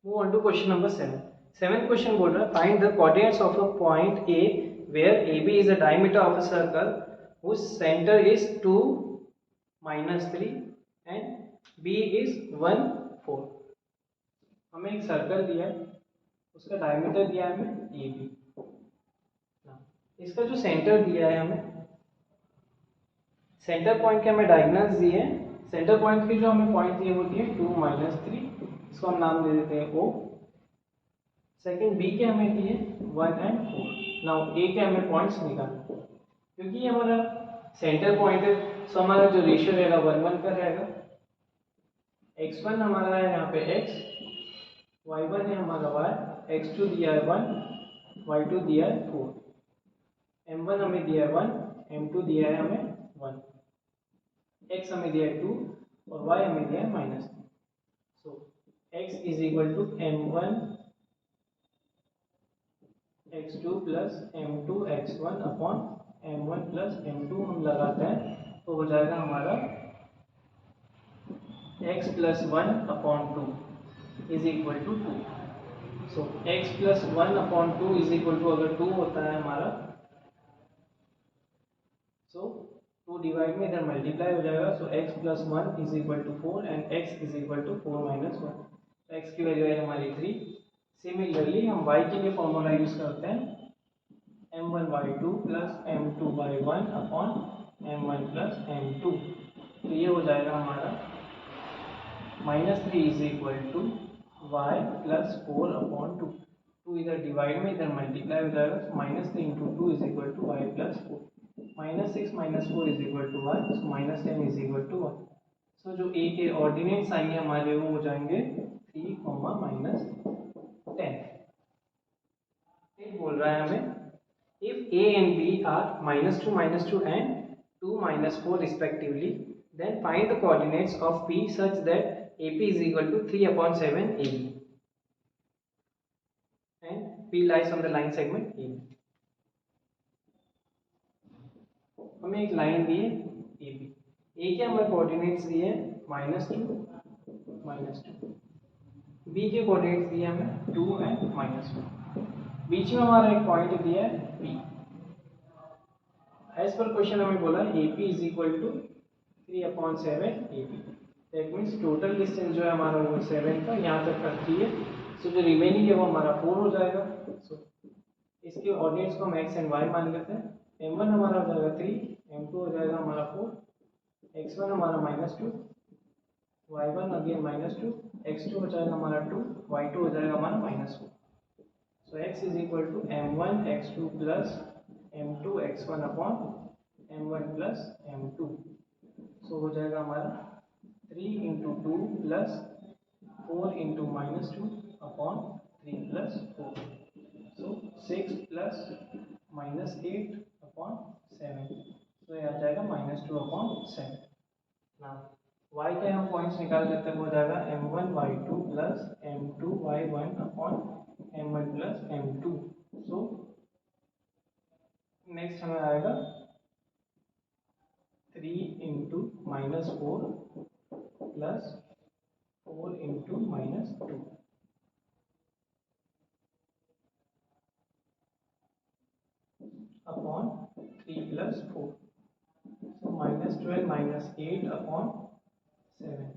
Move on to question number 7. Seventh question बोल रहा है find the coordinates of a point A where AB is the diameter of a circle whose center is 2 minus 3 and B is 1 4. हमें एक circle दिया है, उसका diameter दिया है हमें AB, इसका जो सेंटर दिया है हमें, सेंटर पॉइंट के हमें डायगोनल्स दिए हैं, सेंटर पॉइंट के जो हमें पॉइंट दिए वो दिए 2 माइनस 3, इसको हम नाम दे देते हैं O। सेकंड बी के हमें दिए 1 एंड 4। नाउ ए के हमें पॉइंट्स निकालना, क्योंकि ये हमारा सेंटर पॉइंट है, सो हमारा जो रेशियो रहेगा 1 1 का रहेगा। x1 हमारा है यहाँ पे x, y1 है हमारा y, x2 दिया है 1, y2 दिया है 4, m1 हमें दिया है 1, m2 दिया है हमें 1, x हमें दिया है 2 और y हमें दिया है minus 3। So x is equal to m1 x2 plus m2 x1 upon m1 plus m2 हम लगाते हैं तो हो जाएगा हमारा x plus 1 upon 2 is equal to 2। So x plus 1 upon 2 is equal to, अगर 2 होता है हमारा, सो 2 डिवाइड में इधर मल्टीप्लाई हो जाएगा, so x plus 1 is equal to 4 and x is equal to 4 minus 1, तो x की वैल्यू है हमारी 3। सिमिलरली हम y के लिए फॉर्मूला यूज करते हैं m1y2 plus m2y1 upon m1 plus m2, तो ये हो जाएगा हमारा -3 is equal to y plus 4 upon 2, 2 इधर डिवाइड में इधर मल्टीप्लाई हो जाएगा, तो -3 into 2 is equal to y plus 4, -6 minus 4 is equal to y, so -10 is equal to 1। So जो a के ऑर्डिनेट्स आएंगे हमारे वो हो जाएंगे 3, -10। बोल रहा है हमें if a and b are -2 and 2 4 respectively, then find the coordinates of p such that AP is equal to 3 upon 7 AB and P lies on the line segment AB। हमें एक लाइन दी है AB, A के हमें coordinates दिए हैं -2, B के coordinates दिए हमें 2 एंड -1, बीच में हमारा एक पॉइंट दिया है P। एज पर क्वेश्चन हमें बोला AP is equal to 3 upon 7 AB, that means total distance जो है हमारा वो 7 का, यहाँ तक का 3 है, सो जो रिमेनिंग है वो हमारा 4 हो जाएगा। सो इसके ऑर्डिनेट्स को हम x एंड y मान लेते हैं, m1 हमारा हो जाएगा 3, m2 हो जाएगा हमारा 4, x1 हमारा -2, y1 अगेन -2, x2 हो जाएगा हमारा 2, y2 हो जाएगा हमारा -4। So x is equal to m1 x2 plus m2 x1 upon m1 plus m2, so हो जाएगा हमारा 3 into 2 plus 4 into -2 upon 3 plus 4, so 6 plus -8 upon 7, तो ये आ जाएगा -2 अपॉन 7। ना y के हम पॉइंट्स निकाल देते हैं, वो हो जाएगा m1 y2 plus m2 y1 upon m1 plus m2, so next हमें आएगा 3 into -4 plus 4 into -2 upon 3 plus 4, सो -12 -8 अपॉन 7,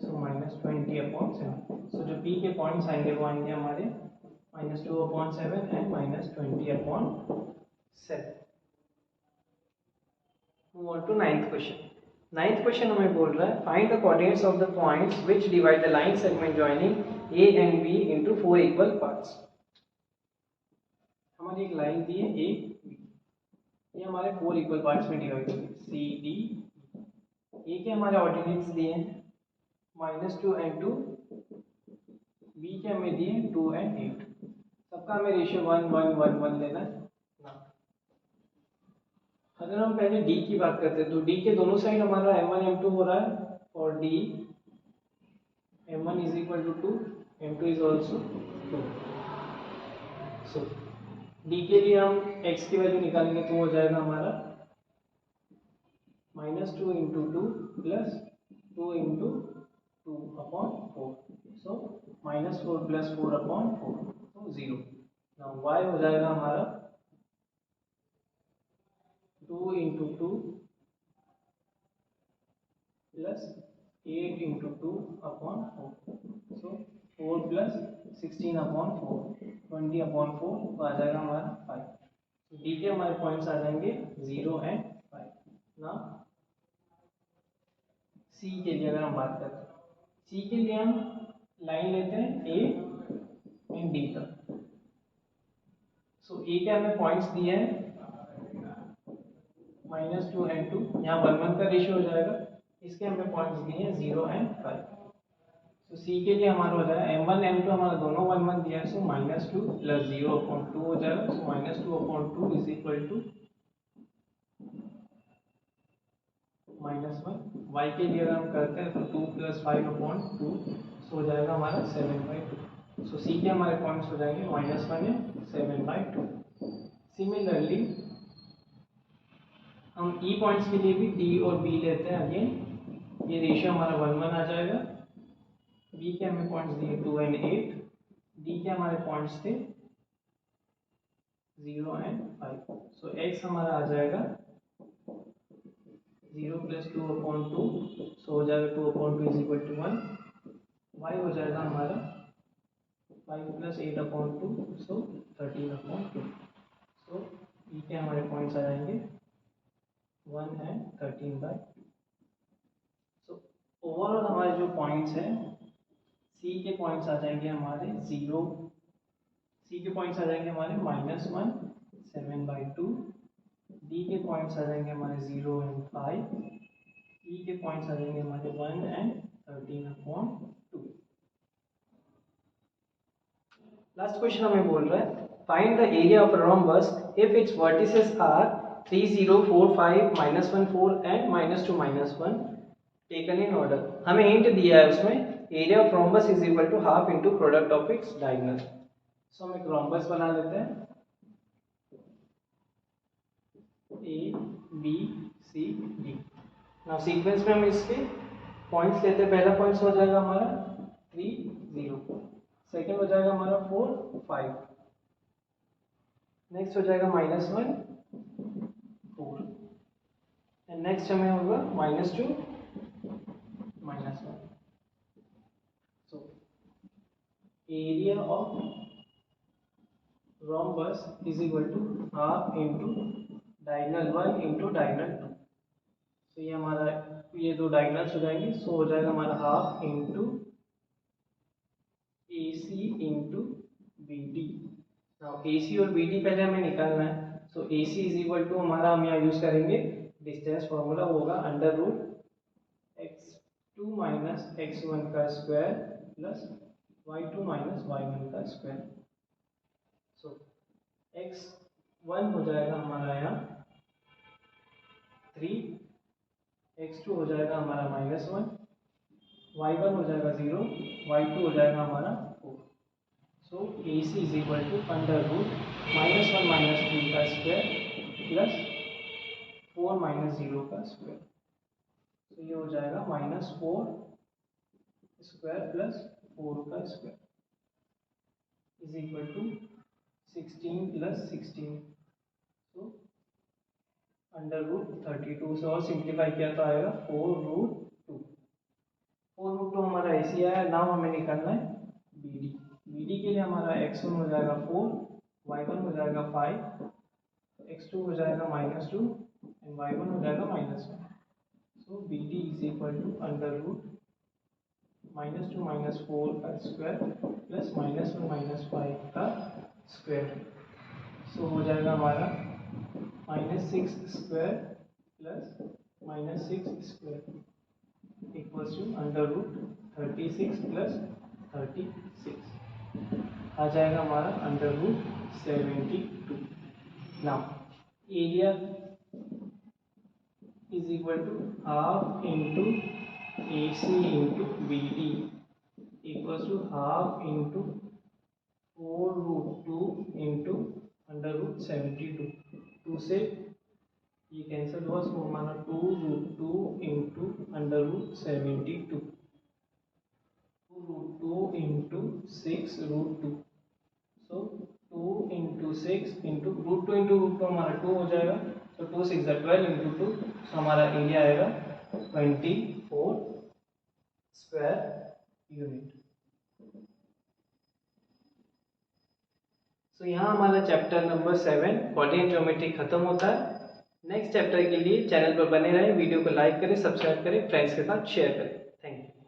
सो -20 अपॉन 7। सो जो p के पॉइंट्स आएंगे वो आएंगे हमारे -2 upon 7 and -20 upon 7। Move on to ninth question. Ninth question हमें बोल रहा है find the coordinates of the points which divide the line segment joining A and B into 4 equal parts। हमारी एक लाइन दी है A B, ये हमारे 4 equal parts में डिवाइड होगी C D। A के हमारे ऑर्डिनेट्स दिए हैं -2 and 2, B के हमें दिए 2 and 8, सबका हमें रेशियो 1 1 1 1 लेना है ना। अगर हम पहले डी की बात करते हैं तो डी के दोनों साइड हमारा m1 m2 हो रहा है और D m1 is equal to 2, m2 is also 2। So D के लिए हम x की वैल्यू निकालेंगे तो हो जाएगा हमारा -2 इंटू 2 प्लस 2 इंटू 2 अपॉन 4। सो -4 प्लस 4 अपॉन 4 तो 0। नाउ y हो जाएगा हमारा 2 इंटू 2 प्लस 8 इंटू 2 अपॉन 4। सो 4 प्लस 16 अपॉन 4 20 अपॉन 4 तो आ जाएगा हमारा 5। डी के हमारे पॉइंट्स आ जाएंगे 0 एंड 5। ना सी के लिए अगर हम बात करते हैं, सी के लिए हम लाइन लेते हैं ए एंड डी तक। सो ए के हमें पॉइंट्स दिए हैं -2 एंड 2, यहाँ 1 1 का रेशियो हो जाएगा। इसके हमें पॉइंट्स दिए हैं 0 एंड 5। तो सी के लिए हमारा हो जाएगा m1 m2 हमारा दोनों 1 1 दिया है, सो -2 प्लस 0 अपॉन 2 हो जाएगा। So -2 upon 2 is equal to -1। y के लिए अगर हम करते हैं तो 2 प्लस 5 अपॉन 2 सो हो जाएगा हमारा 7/2। सो सी के हमारे पॉइंट्स हो जाएंगे -1 एंड 7/2। सिमिलरली हम ई पॉइंट्स के लिए भी डी और बी लेते हैं। अगेन ये रेशियो हमारा 1 1 आ जाएगा। बी के हमें पॉइंट्स दिए 2 एंड 8, डी के हमारे पॉइंट्स थे 0 एंड 5। सो एक्स हमारा आ जाएगा 0 प्लस 2 अपॉन 2 सो हो जाएगा 2 upon 2 is equal to 1। Y हो जाएगा हमारा 5 plus 8 upon 2 so 13 upon 2। So E के हमारे पॉइंट्स आ जाएंगे 1 एंड 13/2। सो ओवरऑल हमारे जो पॉइंट्स हैं, सी के पॉइंट्स आ जाएंगे हमारे 0, सी के पॉइंट्स आ जाएंगे हमारे -1 7/2, डी के पॉइंट्स आ जाएंगे हमारे 0 एंड 5, ई के पॉइंट्स आ जाएंगे हमारे 1 एंड 13/2। लास्ट क्वेश्चन हमें बोल रहा है find the area of a rhombus if its vertices are 3 0 4 5 -1 4 and -2 -1 taken in order। हमें हिंट दिया है उसमें area of rhombus is equal to half into product of its diagonal. सो हम एक rhombus बना लेते हैं A B C D. Now sequence में हम इसके पॉइंट्स लेते हैं। पहला पॉइंट्स हो जाएगा हमारा 3 0, सेकेंड हो जाएगा हमारा 4 5, नेक्स्ट हो जाएगा -1 4 एंड नेक्स्ट हमें होगा -2 -1। So area of rhombus is equal to half into diagonal 1 into diagonal 2। तो ये हमारा ये दो डायगोनल्स हो जाएंगे। सो हो जाएगा हमारा half into A C into B D. Now ए सी और बी डी पहले हमें निकालना है। So A C is equal to हमारा हम यहाँ यूज करेंगे डिस्टेंस फॉर्मूला, होगा √x2 माइनस x1 का square plus y2 minus y1 का स्क्वायर। सो x1 हो जाएगा हमारा यहाँ 3, x2 हो जाएगा हमारा -1, y1 हो जाएगा 0, y2 हो जाएगा हमारा 4। सो ए सी इज इक्वल टू √-1 - 3 का स्क्वायर प्लस 4 - 0 का स्क्वायर। तो ये हो जाएगा -4 स्क्वायर प्लस 4 का square is equal to 16 plus 16। तो √32 से और सिंप्लीफाई किया तो आएगा 4√2। 4√2 हमारा ऐसी आया। नाउ हमें निकालना है बी डी। बी डी के लिए हमारा x1 हो जाएगा 4, y1 हो जाएगा 5, x2 हो जाएगा -2 एंड y1 हो जाएगा -1। So B D is equal to √-2 - 4 का स्क्वायर प्लस -1 - 5 का स्क्वायर। सो हो जाएगा हमारा -6 square plus -6 square equals to √36 plus 36 आ जाएगा हमारा √72। Now area is equal to half into A C into B D equals to half into 4√2 into √72। 2 से ये कैंसिल हुआ, सो हमारा 2√2 into √72, 2√2 into 6√2, so 2 into 6 into √2 into √2 हमारा 2 हो जाएगा, सो 2 6 12 इंटू 2, सो हमारा एरिया आएगा 24 स्क्वायर यूनिट। तो यहाँ हमारा चैप्टर नंबर 7 कोऑर्डिनेट ज्योमेट्री खत्म होता है। नेक्स्ट चैप्टर के लिए चैनल पर बने रहें, वीडियो को लाइक करें, सब्सक्राइब करें, फ्रेंड्स के साथ शेयर करें। Thank you.